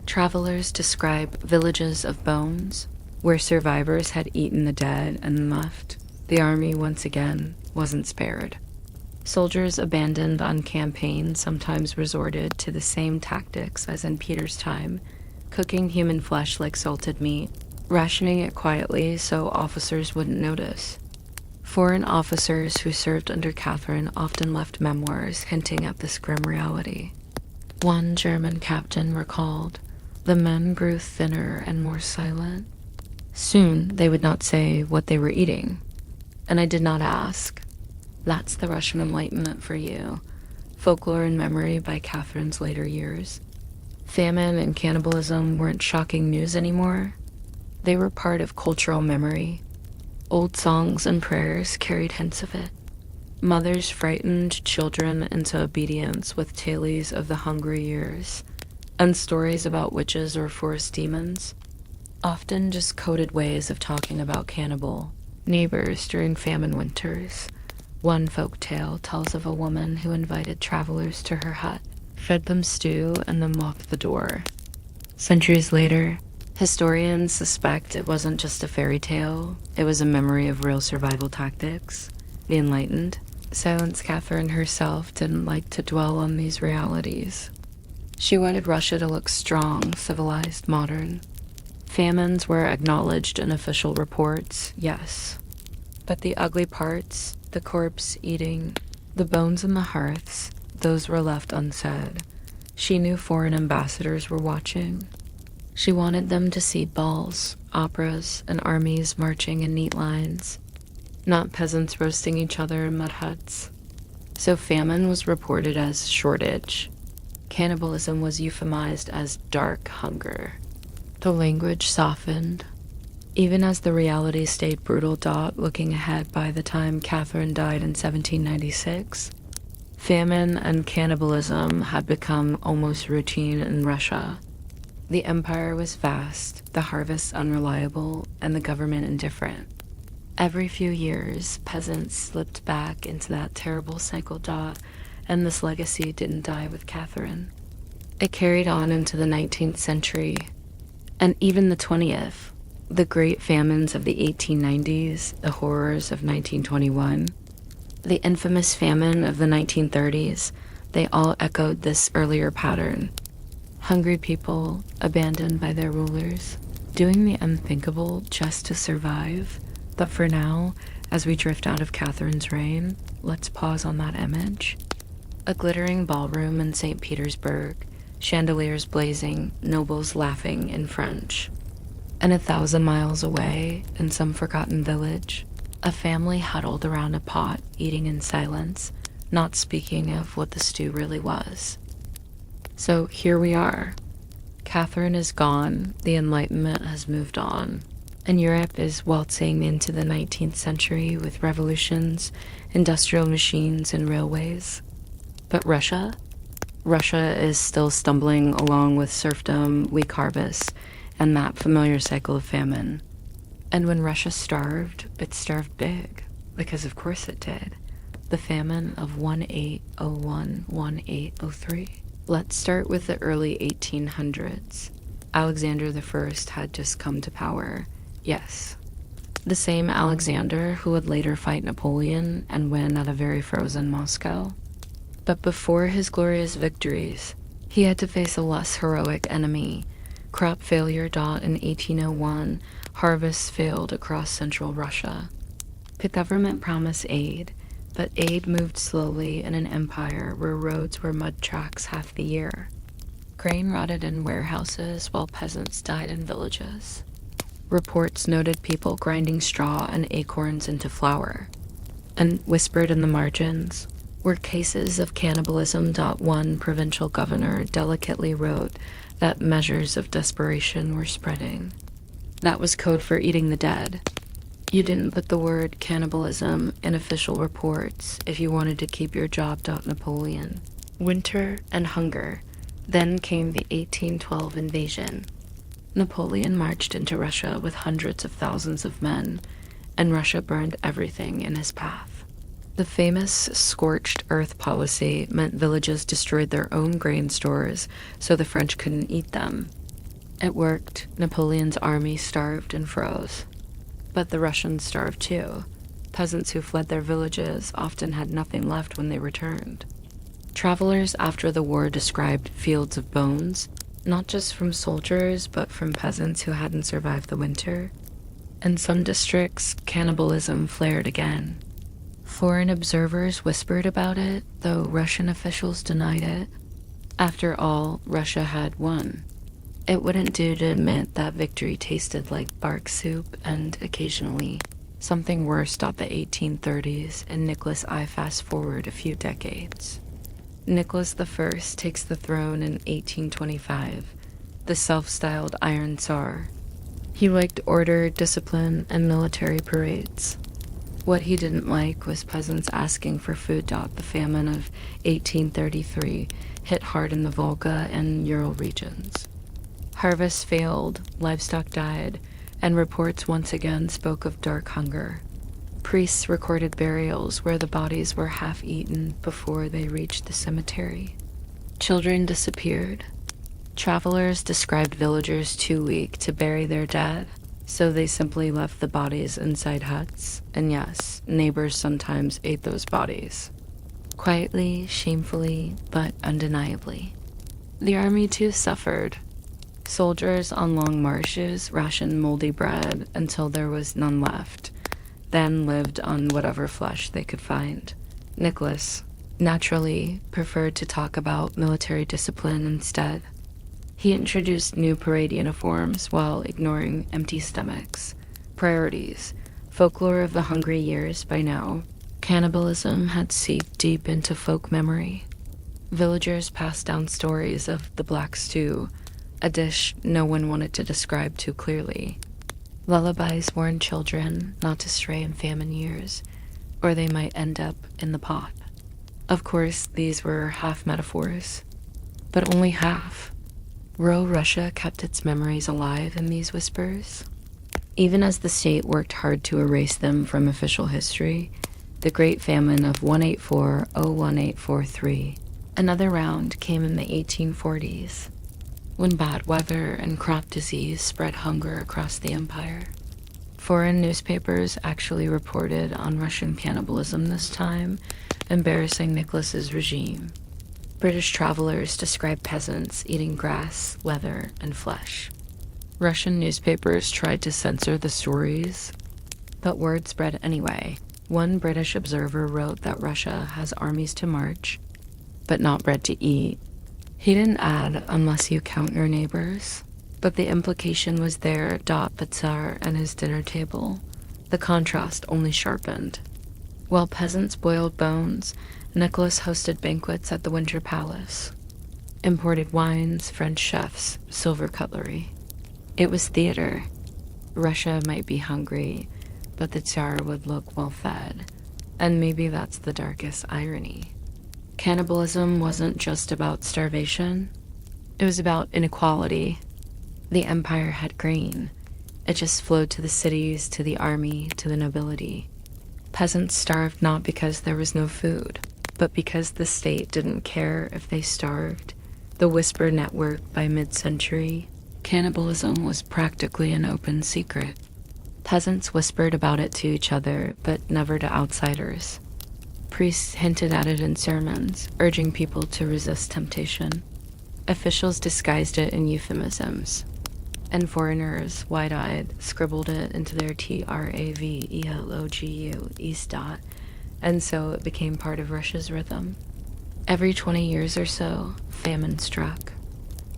Travelers describe villages of bones, where survivors had eaten the dead and left. The army, once again, wasn't spared. Soldiers abandoned on campaign sometimes resorted to the same tactics as in Peter's time, cooking human flesh like salted meat, rationing it quietly so officers wouldn't notice. Foreign officers who served under Catherine often left memoirs hinting at this grim reality. One German captain recalled, "The men grew thinner and more silent. Soon they would not say what they were eating, and I did not ask." That's the Russian Enlightenment for you. Folklore and memory by Catherine's later years. Famine and cannibalism weren't shocking news anymore. They were part of cultural memory. Old songs and prayers carried hints of it. Mothers frightened children into obedience with tales of the hungry years, and stories about witches or forest demons, often just coded ways of talking about cannibal neighbors during famine winters. One folk tale tells of a woman who invited travelers to her hut, fed them stew, and then locked the door. Centuries later, historians suspect it wasn't just a fairy tale, it was a memory of real survival tactics. The Enlightened, since Catherine herself didn't like to dwell on these realities. She wanted Russia to look strong, civilized, modern. Famines were acknowledged in official reports, yes. But the ugly parts, the corpse eating, the bones in the hearths, those were left unsaid. She knew foreign ambassadors were watching. She wanted them to see balls, operas, and armies marching in neat lines, not peasants roasting each other in mud huts. So famine was reported as shortage. Cannibalism was euphemized as dark hunger. The language softened, even as the reality stayed brutal. Looking ahead, by the time Catherine died in 1796, famine and cannibalism had become almost routine in Russia. The empire was vast, the harvests unreliable, and the government indifferent. Every few years, peasants slipped back into that terrible cycle. And this legacy didn't die with Catherine. It carried on into the 19th century, and even the 20th. The great famines of the 1890s, the horrors of 1921, the infamous famine of the 1930s, they all echoed this earlier pattern. Hungry people, abandoned by their rulers, doing the unthinkable just to survive. But for now, as we drift out of Catherine's reign, let's pause on that image. A glittering ballroom in St. Petersburg, chandeliers blazing, nobles laughing in French. And 1,000 miles away, in some forgotten village, a family huddled around a pot, eating in silence, not speaking of what the stew really was. So here we are. Catherine is gone, the Enlightenment has moved on, and Europe is waltzing into the 19th century with revolutions, industrial machines, and railways. But Russia? Russia is still stumbling along with serfdom, weak harvests, and that familiar cycle of famine. And when Russia starved, it starved big, because of course it did. The famine of 1801-1803. Let's start with the early 1800s. Alexander I had just come to power. Yes, the same Alexander who would later fight Napoleon and win at a very frozen Moscow. But before his glorious victories, he had to face a less heroic enemy. Crop failure. In 1801, harvests failed across central Russia. The government promised aid, but aid moved slowly in an empire where roads were mud tracks half the year. Grain rotted in warehouses while peasants died in villages. Reports noted people grinding straw and acorns into flour. And whispered in the margins were cases of cannibalism. One provincial governor delicately wrote that measures of desperation were spreading. That was code for eating the dead. You didn't put the word cannibalism in official reports if you wanted to keep your job. Napoleon. Winter and hunger. Then came the 1812 invasion. Napoleon marched into Russia with hundreds of thousands of men, and Russia burned everything in his path. The famous scorched earth policy meant villages destroyed their own grain stores so the French couldn't eat them. It worked. Napoleon's army starved and froze. But the Russians starved too. Peasants who fled their villages often had nothing left when they returned. Travelers after the war described fields of bones, not just from soldiers, but from peasants who hadn't survived the winter. In some districts, cannibalism flared again. Foreign observers whispered about it, though Russian officials denied it. After all, Russia had won. It wouldn't do to admit that victory tasted like bark soup, and occasionally, something worse stopped the 1830s, and Nicholas I fast forward a few decades. Nicholas I takes the throne in 1825, the self-styled Iron Tsar. He liked order, discipline, and military parades. What he didn't like was peasants asking for food. The famine of 1833 hit hard in the Volga and Ural regions. Harvests failed, livestock died, and reports once again spoke of dark hunger. Priests recorded burials where the bodies were half-eaten before they reached the cemetery. Children disappeared. Travelers described villagers too weak to bury their dead, so they simply left the bodies inside huts, and yes, neighbors sometimes ate those bodies. Quietly, shamefully, but undeniably. The army too suffered. Soldiers on long marches rationed moldy bread until there was none left, then lived on whatever flesh they could find. Nicholas, naturally, preferred to talk about military discipline instead. He introduced new parade uniforms while ignoring empty stomachs. Priorities, folklore of the hungry years by now. Cannibalism had seeped deep into folk memory. Villagers passed down stories of the black stew, a dish no one wanted to describe too clearly. Lullabies warned children not to stray in famine years, or they might end up in the pot. Of course, these were half metaphors, but only half. Rural Russia kept its memories alive in these whispers. Even as the state worked hard to erase them from official history, the Great Famine of 184-01843, another round came in the 1840s, when bad weather and crop disease spread hunger across the empire. Foreign newspapers actually reported on Russian cannibalism this time, embarrassing Nicholas's regime. British travelers described peasants eating grass, leather, and flesh. Russian newspapers tried to censor the stories, but word spread anyway. One British observer wrote that Russia has armies to march, but not bread to eat. He didn't add, unless you count your neighbors, but the implication was there. The Tsar and his dinner table. The contrast only sharpened. While peasants boiled bones, Nicholas hosted banquets at the Winter Palace. Imported wines, French chefs, silver cutlery. It was theater. Russia might be hungry, but the Tsar would look well-fed. And maybe that's the darkest irony. Cannibalism wasn't just about starvation. It was about inequality. The empire had grain. It just flowed to the cities, to the army, to the nobility. Peasants starved not because there was no food, but because the state didn't care if they starved. The whisper network by mid-century, cannibalism was practically an open secret. Peasants whispered about it to each other, but never to outsiders. Priests hinted at it in sermons, urging people to resist temptation. Officials disguised it in euphemisms, and foreigners, wide-eyed, scribbled it into their TRAVELOGU East dot, and so it became part of Russia's rhythm. Every 20 years or so, famine struck.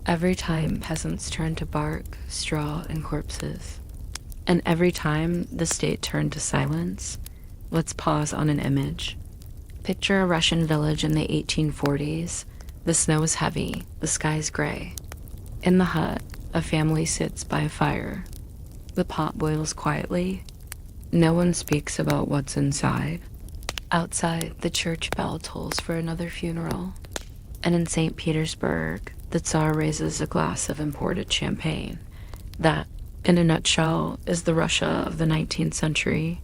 Every time peasants turned to bark, straw, and corpses. And every time the state turned to silence. Let's pause on an image. Picture a Russian village in the 1840s. The snow is heavy, the sky is gray. In the hut, a family sits by a fire. The pot boils quietly. No one speaks about what's inside. Outside, the church bell tolls for another funeral. And in St. Petersburg, the Tsar raises a glass of imported champagne. That, in a nutshell, is the Russia of the 19th century.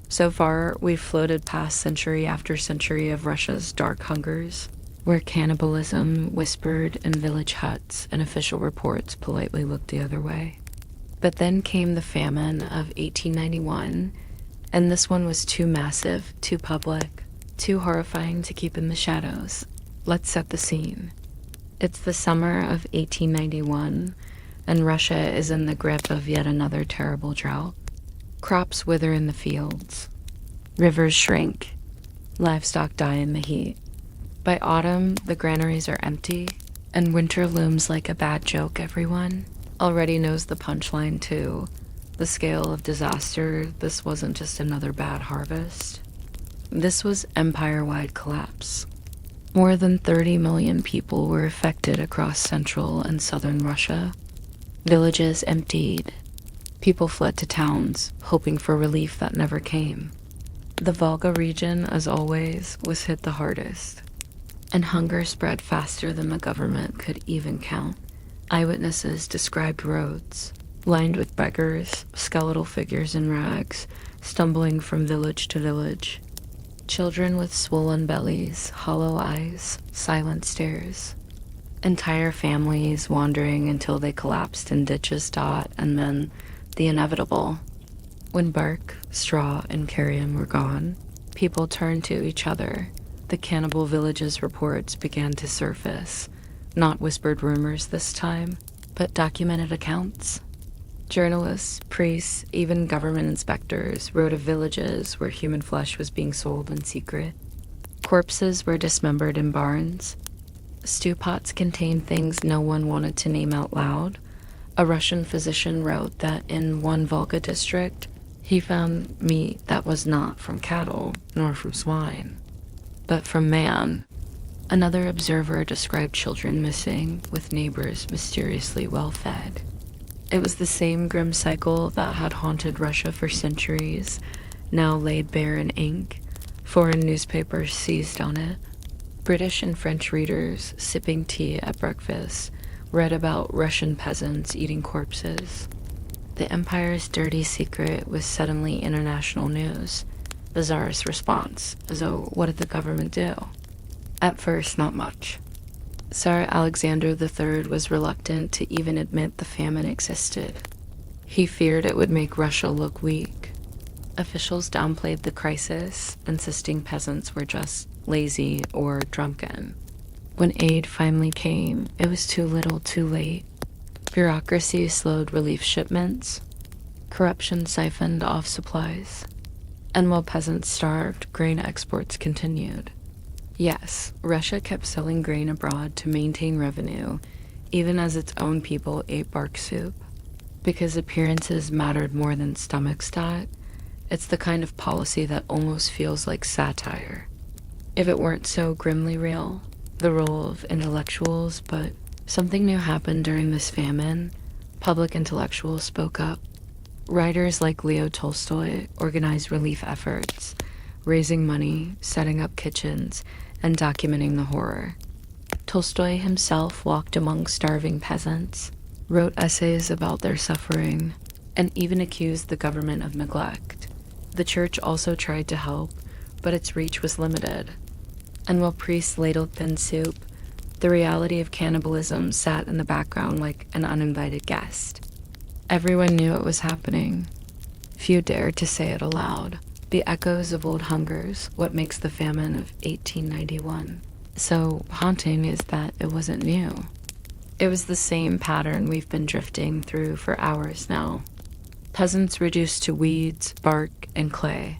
So far, we've floated past century after century of Russia's dark hungers, where cannibalism whispered in village huts and official reports politely looked the other way. But then came the famine of 1891, and this one was too massive, too public, too horrifying to keep in the shadows. Let's set the scene. It's the summer of 1891, and Russia is in the grip of yet another terrible drought. Crops wither in the fields. Rivers shrink. Livestock die in the heat. By autumn, the granaries are empty, and winter looms like a bad joke. Everyone already knows the punchline, too. The scale of disaster, this wasn't just another bad harvest. This was empire-wide collapse. More than 30 million people were affected across central and southern Russia. Villages emptied. People fled to towns, hoping for relief that never came. The Volga region, as always, was hit the hardest. And hunger spread faster than the government could even count. Eyewitnesses described roads, lined with beggars, skeletal figures in rags, stumbling from village to village. Children with swollen bellies, hollow eyes, silent stares. Entire families wandering until they collapsed in ditches. And then the inevitable. When bark, straw, and carrion were gone, people turned to each other. The cannibal villages reports began to surface. Not whispered rumors this time, but documented accounts. Journalists, priests, even government inspectors wrote of villages where human flesh was being sold in secret. Corpses were dismembered in barns. Stew pots contained things no one wanted to name out loud. A Russian physician wrote that in one Volga district, he found meat that was not from cattle nor from swine, but from man. Another observer described children missing, with neighbors mysteriously well-fed. It was the same grim cycle that had haunted Russia for centuries, now laid bare in ink. Foreign newspapers seized on it. British and French readers, sipping tea at breakfast, read about Russian peasants eating corpses. The empire's dirty secret was suddenly international news. The Tsar's response. So what did the government do? At first, not much. Tsar Alexander III was reluctant to even admit the famine existed. He feared it would make Russia look weak. Officials downplayed the crisis, insisting peasants were just lazy or drunken. When aid finally came, it was too little too late. Bureaucracy slowed relief shipments. Corruption siphoned off supplies. And while peasants starved, grain exports continued. Yes, Russia kept selling grain abroad to maintain revenue, even as its own people ate bark soup. Because appearances mattered more than stomach stat, it's the kind of policy that almost feels like satire. If it weren't so grimly real, the role of intellectuals, but something new happened during this famine. Public intellectuals spoke up. Writers like Leo Tolstoy organized relief efforts, raising money, setting up kitchens, and documenting the horror. Tolstoy himself walked among starving peasants, wrote essays about their suffering, and even accused the government of neglect. The church also tried to help, but its reach was limited. And while priests ladled thin soup, the reality of cannibalism sat in the background like an uninvited guest. Everyone knew it was happening. Few dared to say it aloud. The echoes of old hungers, what makes the famine of 1891 so haunting is that it wasn't new. It was the same pattern we've been drifting through for hours now. Peasants reduced to weeds, bark, and clay.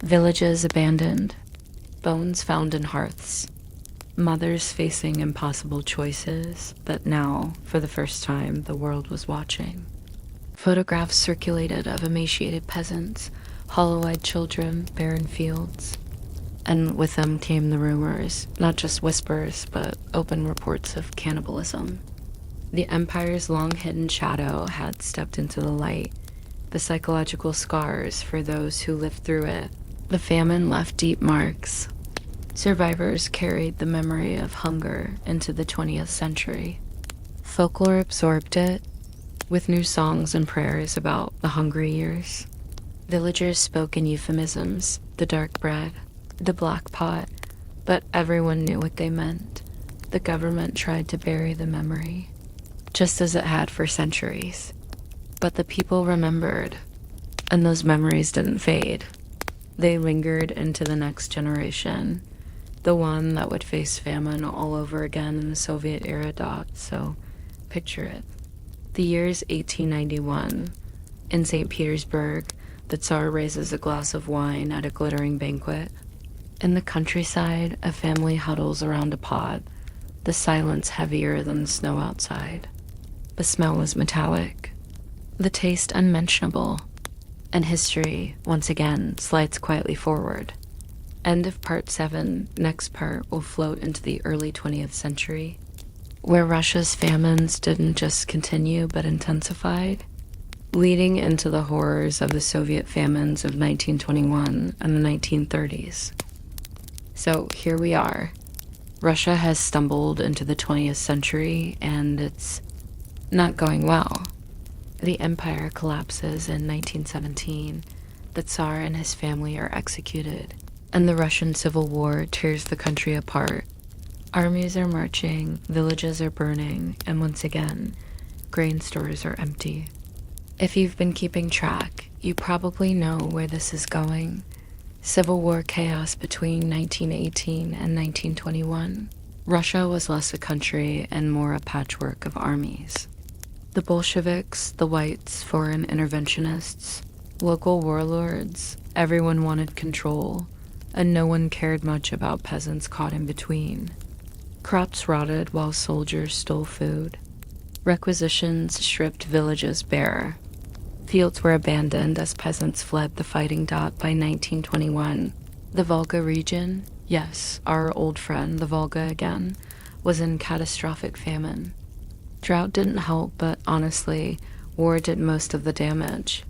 Villages abandoned. Bones found in hearths. Mothers facing impossible choices that now, for the first time, the world was watching. Photographs circulated of emaciated peasants, hollow-eyed children, barren fields. And with them came the rumors, not just whispers, but open reports of cannibalism. The empire's long-hidden shadow had stepped into the light, the psychological scars for those who lived through it. The famine left deep marks. Survivors carried the memory of hunger into the 20th century. Folklore absorbed it, with new songs and prayers about the hungry years. Villagers spoke in euphemisms, the dark bread, the black pot, but everyone knew what they meant. The government tried to bury the memory, just as it had for centuries. But the people remembered, and those memories didn't fade. They lingered into the next generation, the one that would face famine all over again in the Soviet era. So picture it. The year's 1891. In St. Petersburg, the Tsar raises a glass of wine at a glittering banquet. In the countryside, a family huddles around a pot, the silence heavier than the snow outside. The smell was metallic, the taste unmentionable, and history, once again, slides quietly forward. End of part 7, next part will float into the early 20th century, where Russia's famines didn't just continue but intensified, leading into the horrors of the Soviet famines of 1921 and the 1930s. So here we are. Russia has stumbled into the 20th century, and it's not going well. The empire collapses in 1917, the Tsar and his family are executed, and the Russian Civil War tears the country apart. Armies are marching, villages are burning, and once again, grain stores are empty. If you've been keeping track, you probably know where this is going. Civil War chaos between 1918 and 1921. Russia was less a country and more a patchwork of armies. The Bolsheviks, the whites, foreign interventionists, local warlords, everyone wanted control, and no one cared much about peasants caught in between. Crops rotted while soldiers stole food. Requisitions stripped villages bare. Fields were abandoned as peasants fled the fighting. By 1921, the Volga region, yes, our old friend, the Volga again, was in catastrophic famine. Drought didn't help, but honestly, war did most of the damage.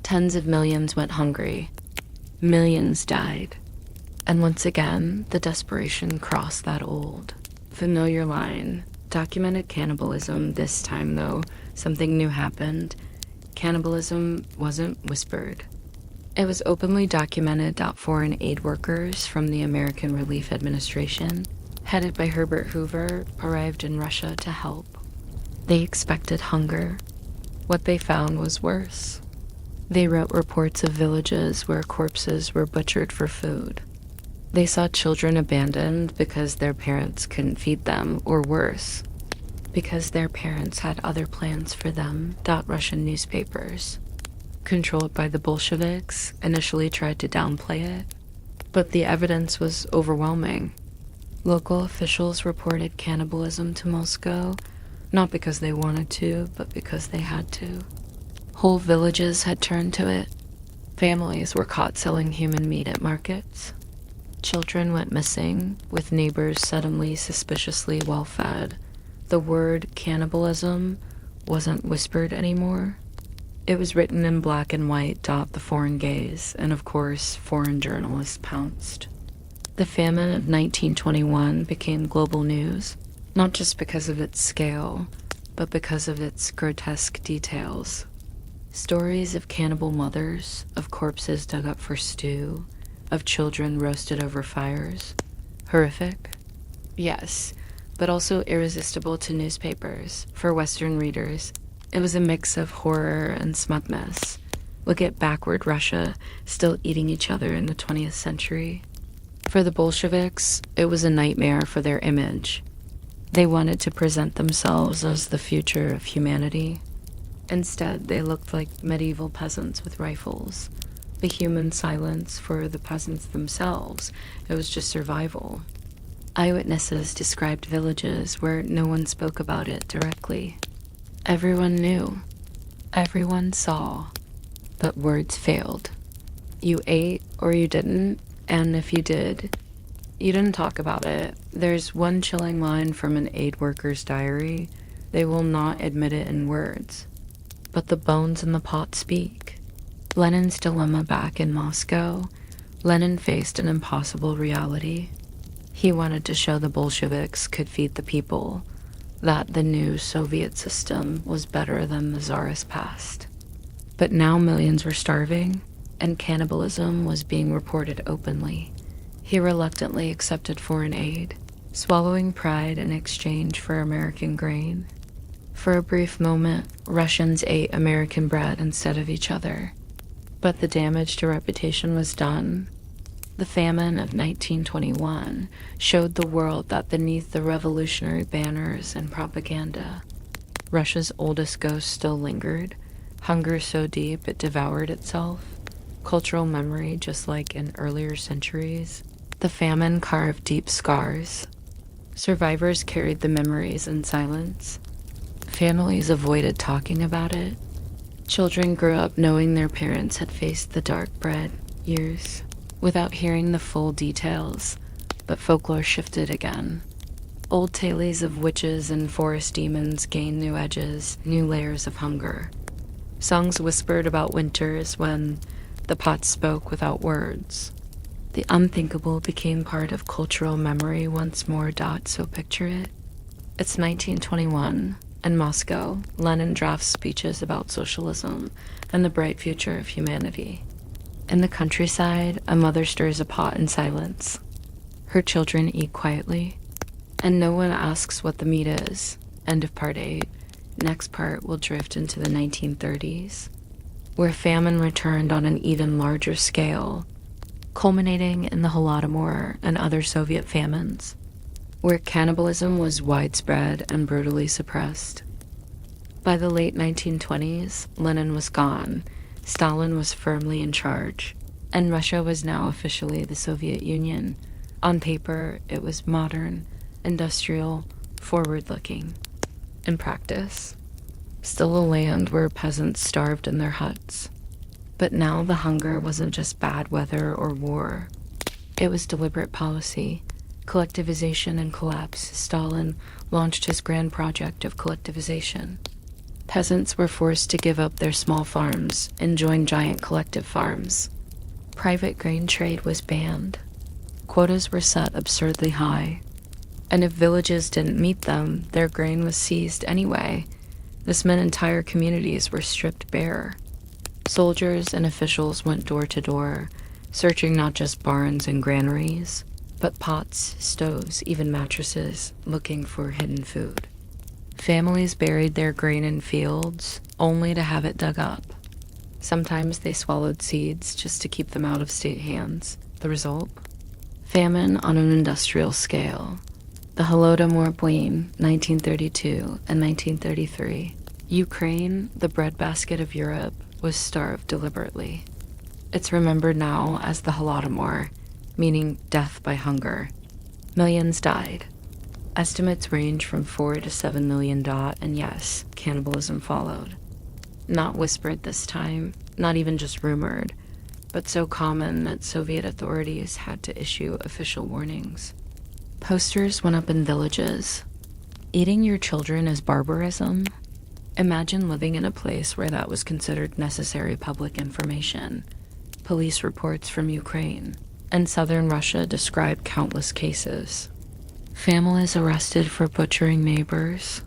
Tens of millions went hungry. Millions died. And once again, the desperation crossed that old, familiar line. Documented cannibalism. This time, though, something new happened. Cannibalism wasn't whispered. It was openly documented that foreign aid workers from the American Relief Administration, headed by Herbert Hoover, arrived in Russia to help. They expected hunger. What they found was worse. They wrote reports of villages where corpses were butchered for food. They saw children abandoned because their parents couldn't feed them, or worse, because their parents had other plans for them. Russian newspapers, controlled by the Bolsheviks, initially tried to downplay it, but the evidence was overwhelming. Local officials reported cannibalism to Moscow, not because they wanted to, but because they had to. Whole villages had turned to it. Families were caught selling human meat at markets. Children went missing, with neighbors suddenly suspiciously well-fed. The word cannibalism wasn't whispered anymore. It was written in black and white. The foreign gaze, and of course, foreign journalists pounced. The famine of 1921 became global news, not just because of its scale, but because of its grotesque details. Stories of cannibal mothers, of corpses dug up for stew, of children roasted over fires. Horrific? Yes, but also irresistible to newspapers. For Western readers, it was a mix of horror and smugness. Look at backward Russia, still eating each other in the 20th century. For the Bolsheviks, it was a nightmare for their image. They wanted to present themselves as the future of humanity. Instead, they looked like medieval peasants with rifles. The human silence for the peasants themselves, it was just survival. Eyewitnesses described villages where no one spoke about it directly. Everyone knew. Everyone saw. But words failed. You ate or you didn't, and if you did, you didn't talk about it. There's one chilling line from an aid worker's diary. They will not admit it in words. But the bones in the pot speak. Lenin's dilemma back in Moscow. Lenin faced an impossible reality. He wanted to show the Bolsheviks could feed the people, that the new Soviet system was better than the Tsarist past. But now millions were starving, and cannibalism was being reported openly. He reluctantly accepted foreign aid, swallowing pride in exchange for American grain. For a brief moment, Russians ate American bread instead of each other. But the damage to reputation was done. The famine of 1921 showed the world that beneath the revolutionary banners and propaganda, Russia's oldest ghost still lingered, hunger so deep it devoured itself, cultural memory just like in earlier centuries. The famine carved deep scars. Survivors carried the memories in silence. Families avoided talking about it. Children grew up knowing their parents had faced the dark bread years without hearing the full details, but folklore shifted again. Old tales of witches and forest demons gained new edges, new layers of hunger. Songs whispered about winters when the pots spoke without words. The unthinkable became part of cultural memory once more. So picture it. It's 1921. In Moscow, Lenin drafts speeches about socialism and the bright future of humanity. In the countryside, a mother stirs a pot in silence. Her children eat quietly, and no one asks what the meat is. End of part 8. Next part will drift into the 1930s, where famine returned on an even larger scale, culminating in the Holodomor and other Soviet famines, where cannibalism was widespread and brutally suppressed. By the late 1920s, Lenin was gone, Stalin was firmly in charge, and Russia was now officially the Soviet Union. On paper, it was modern, industrial, forward-looking. In practice, still a land where peasants starved in their huts. But now the hunger wasn't just bad weather or war. It was deliberate policy, collectivization and collapse. Stalin launched his grand project of collectivization. Peasants were forced to give up their small farms and join giant collective farms. Private grain trade was banned. Quotas were set absurdly high. And if villages didn't meet them, their grain was seized anyway. This meant entire communities were stripped bare. Soldiers and officials went door to door, searching not just barns and granaries, but pots, stoves, even mattresses, looking for hidden food. Families buried their grain in fields, only to have it dug up. Sometimes they swallowed seeds just to keep them out of state hands. The result? Famine on an industrial scale. The Holodomor between 1932 and 1933. Ukraine, the breadbasket of Europe, was starved deliberately. It's remembered now as the Holodomor, meaning death by hunger. Millions died. Estimates range from 4 to 7 million. And yes, cannibalism followed. Not whispered this time, not even just rumored, but so common that Soviet authorities had to issue official warnings. Posters went up in villages. Eating your children is barbarism. Imagine living in a place where that was considered necessary public information. Police reports from Ukraine and southern Russia described countless cases. Families arrested for butchering neighbors.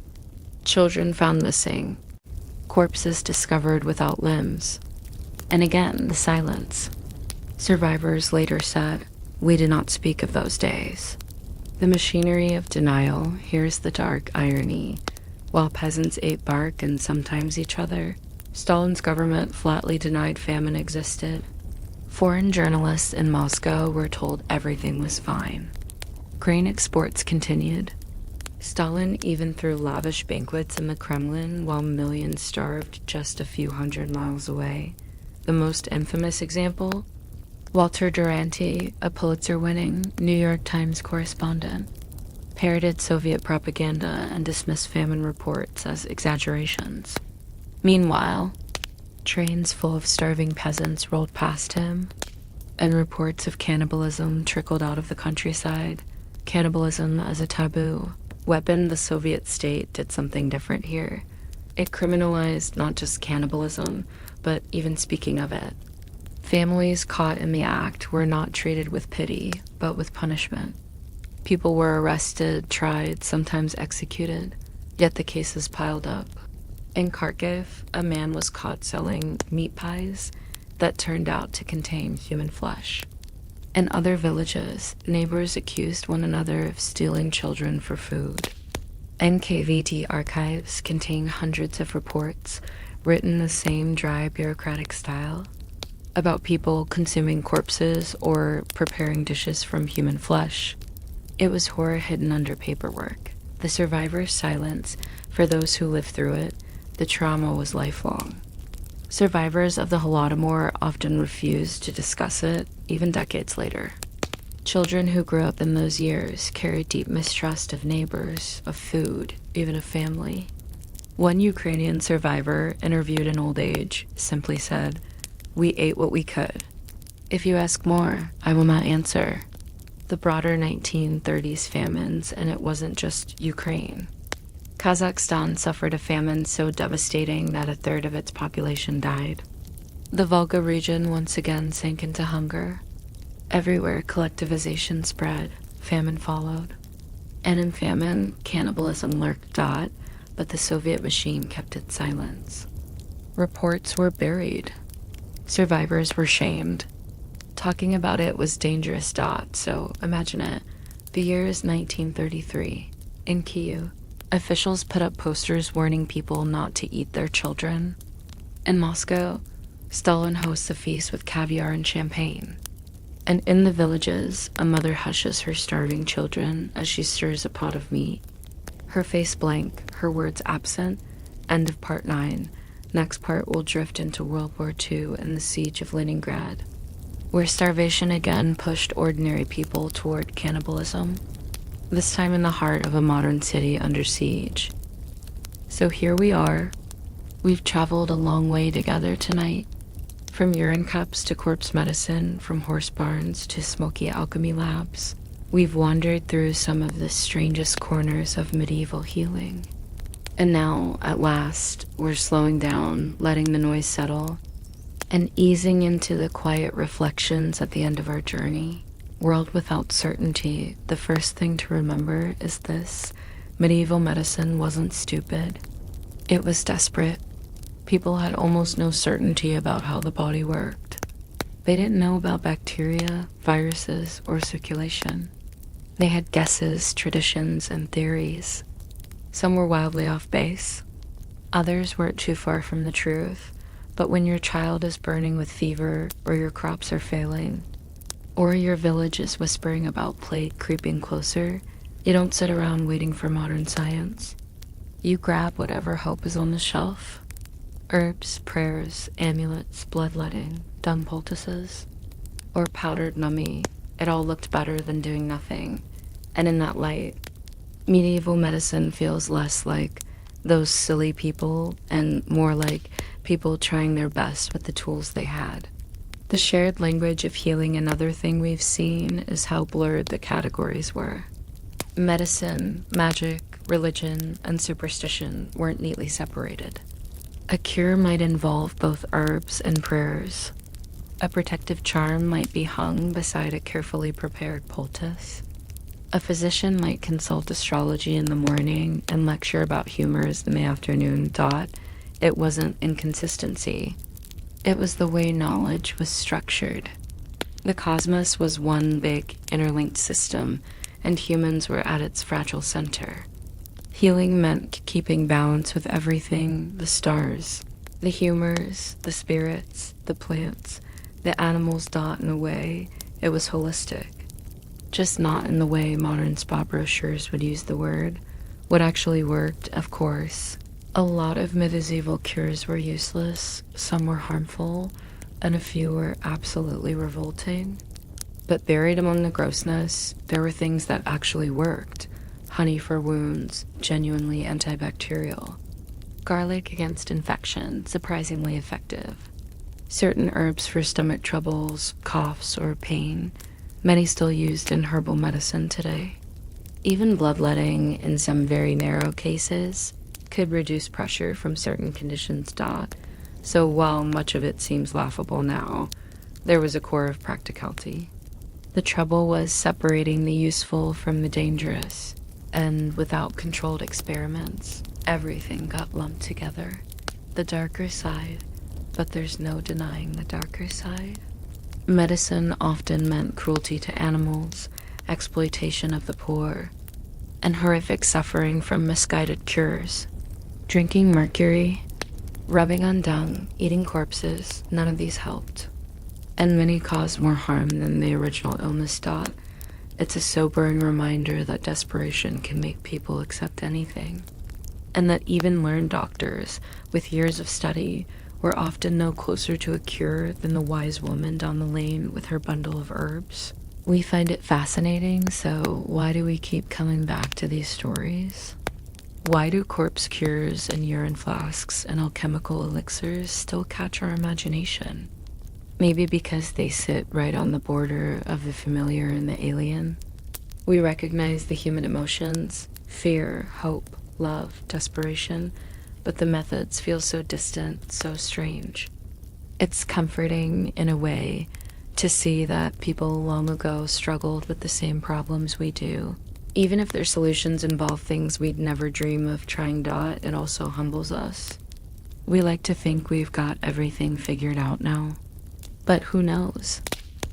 Children found missing. Corpses discovered without limbs. And again, the silence. Survivors later said, "We did not speak of those days." The machinery of denial, here's the dark irony. While peasants ate bark and sometimes each other, Stalin's government flatly denied famine existed. Foreign journalists in Moscow were told everything was fine. Grain exports continued. Stalin even threw lavish banquets in the Kremlin while millions starved just a few hundred miles away. The most infamous example? Walter Duranty, a Pulitzer-winning New York Times correspondent, parroted Soviet propaganda and dismissed famine reports as exaggerations. Meanwhile, trains full of starving peasants rolled past him, and reports of cannibalism trickled out of the countryside. Cannibalism as a taboo weapon. The Soviet state did something different here. It criminalized not just cannibalism, but even speaking of it. Families caught in the act were not treated with pity, but with punishment. People were arrested, tried, sometimes executed, yet the cases piled up. In Kharkiv, a man was caught selling meat pies that turned out to contain human flesh. In other villages, neighbors accused one another of stealing children for food. NKVD archives contain hundreds of reports written in the same dry bureaucratic style about people consuming corpses or preparing dishes from human flesh. It was horror hidden under paperwork. The survivors' silence, for those who lived through it, the trauma was lifelong. Survivors of the Holodomor often refused to discuss it, even decades later. Children who grew up in those years carried deep mistrust of neighbors, of food, even of family. One Ukrainian survivor, interviewed in old age, simply said, "We ate what we could. If you ask more, I will not answer." The broader 1930s famines, and it wasn't just Ukraine. Kazakhstan suffered a famine so devastating that a third of its population died. The Volga region once again sank into hunger. Everywhere collectivization spread, famine followed. And in famine, cannibalism lurked, but the Soviet machine kept its silence. Reports were buried. Survivors were shamed. Talking about it was dangerous, so imagine it. The year is 1933. In Kyiv, officials put up posters warning people not to eat their children. In Moscow, Stalin hosts a feast with caviar and champagne. And in the villages, a mother hushes her starving children as she stirs a pot of meat. Her face blank, her words absent. End of part 9. Next part will drift into World War II and the siege of Leningrad, where starvation again pushed ordinary people toward cannibalism, this time in the heart of a modern city under siege. So here we are. We've traveled a long way together tonight. From urine cups to corpse medicine, from horse barns to smoky alchemy labs, we've wandered through some of the strangest corners of medieval healing. And now, at last, we're slowing down, letting the noise settle, and easing into the quiet reflections at the end of our journey. World without certainty, the first thing to remember is this: medieval medicine wasn't stupid. It was desperate. People had almost no certainty about how the body worked. They didn't know about bacteria, viruses, or circulation. They had guesses, traditions, and theories. Some were wildly off base. Others weren't too far from the truth. But when your child is burning with fever, or your crops are failing, or your village is whispering about plague creeping closer, you don't sit around waiting for modern science. You grab whatever hope is on the shelf. Herbs, prayers, amulets, bloodletting, dung poultices, or powdered nummy. It all looked better than doing nothing. And in that light, medieval medicine feels less like those silly people and more like people trying their best with the tools they had. The shared language of healing, another thing we've seen, is how blurred the categories were. Medicine, magic, religion, and superstition weren't neatly separated. A cure might involve both herbs and prayers. A protective charm might be hung beside a carefully prepared poultice. A physician might consult astrology in the morning and lecture about humors in the afternoon. It wasn't inconsistency. It was the way knowledge was structured. The cosmos was one big, interlinked system, and humans were at its fragile center. Healing meant keeping balance with everything: the stars, the humors, the spirits, the plants, the animals. In a way, it was holistic. Just not in the way modern spa brochures would use the word. What actually worked, of course. A lot of medieval cures were useless, some were harmful, and a few were absolutely revolting. But buried among the grossness, there were things that actually worked. Honey for wounds, genuinely antibacterial. Garlic against infection, surprisingly effective. Certain herbs for stomach troubles, coughs, or pain, many still used in herbal medicine today. Even bloodletting, in some very narrow cases, could reduce pressure from certain conditions. So while much of it seems laughable now, there was a core of practicality. The trouble was separating the useful from the dangerous, and without controlled experiments, everything got lumped together. The darker side, but there's no denying the darker side. Medicine often meant cruelty to animals, exploitation of the poor, and horrific suffering from misguided cures. Drinking mercury, rubbing on dung, eating corpses, none of these helped. And many caused more harm than the original illness. It's a sobering reminder that desperation can make people accept anything, and that even learned doctors with years of study were often no closer to a cure than the wise woman down the lane with her bundle of herbs. We find it fascinating, so why do we keep coming back to these stories? Why do corpse cures and urine flasks and alchemical elixirs still catch our imagination? Maybe because they sit right on the border of the familiar and the alien. We recognize the human emotions, fear, hope, love, desperation, but the methods feel so distant, so strange. It's comforting, in a way, to see that people long ago struggled with the same problems we do. Even if their solutions involve things we'd never dream of trying out, it also humbles us. We like to think we've got everything figured out now. But who knows?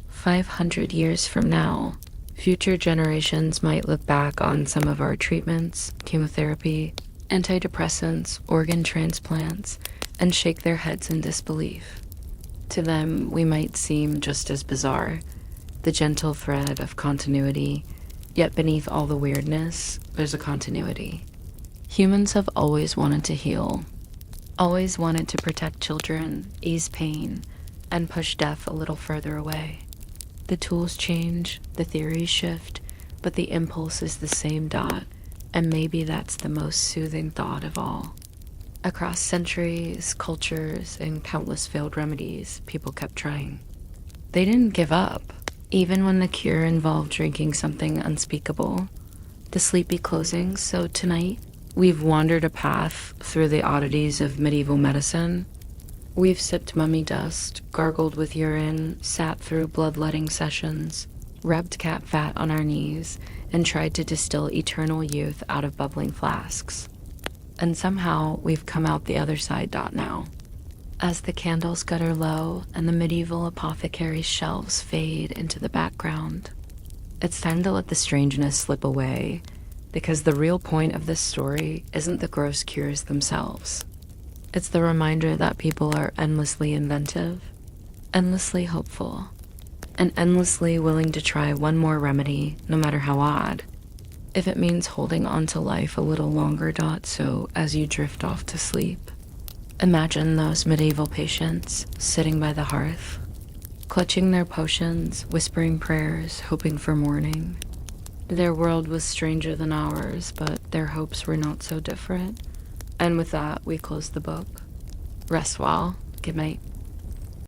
500 years from now, future generations might look back on some of our treatments, chemotherapy, antidepressants, organ transplants, and shake their heads in disbelief. To them, we might seem just as bizarre, the gentle thread of continuity, yet beneath all the weirdness, there's a continuity. Humans have always wanted to heal, always wanted to protect children, ease pain, and push death a little further away. The tools change, the theories shift, but the impulse is the same dot, and maybe that's the most soothing thought of all. Across centuries, cultures, and countless failed remedies, people kept trying. They didn't give up, even when the cure involved drinking something unspeakable. The sleepy closing, so tonight, we've wandered a path through the oddities of medieval medicine. We've sipped mummy dust, gargled with urine, sat through bloodletting sessions, rubbed cat fat on our knees, and tried to distill eternal youth out of bubbling flasks. And somehow we've come out the other side now. As the candles gutter low and the medieval apothecary's shelves fade into the background, it's time to let the strangeness slip away, because the real point of this story isn't the gross cures themselves. It's the reminder that people are endlessly inventive, endlessly hopeful, and endlessly willing to try one more remedy, no matter how odd, if it means holding on to life a little longer, so as you drift off to sleep. Imagine those medieval patients sitting by the hearth, clutching their potions, whispering prayers, hoping for morning. Their world was stranger than ours, but their hopes were not so different. And with that, we close the book. Rest well. Good night.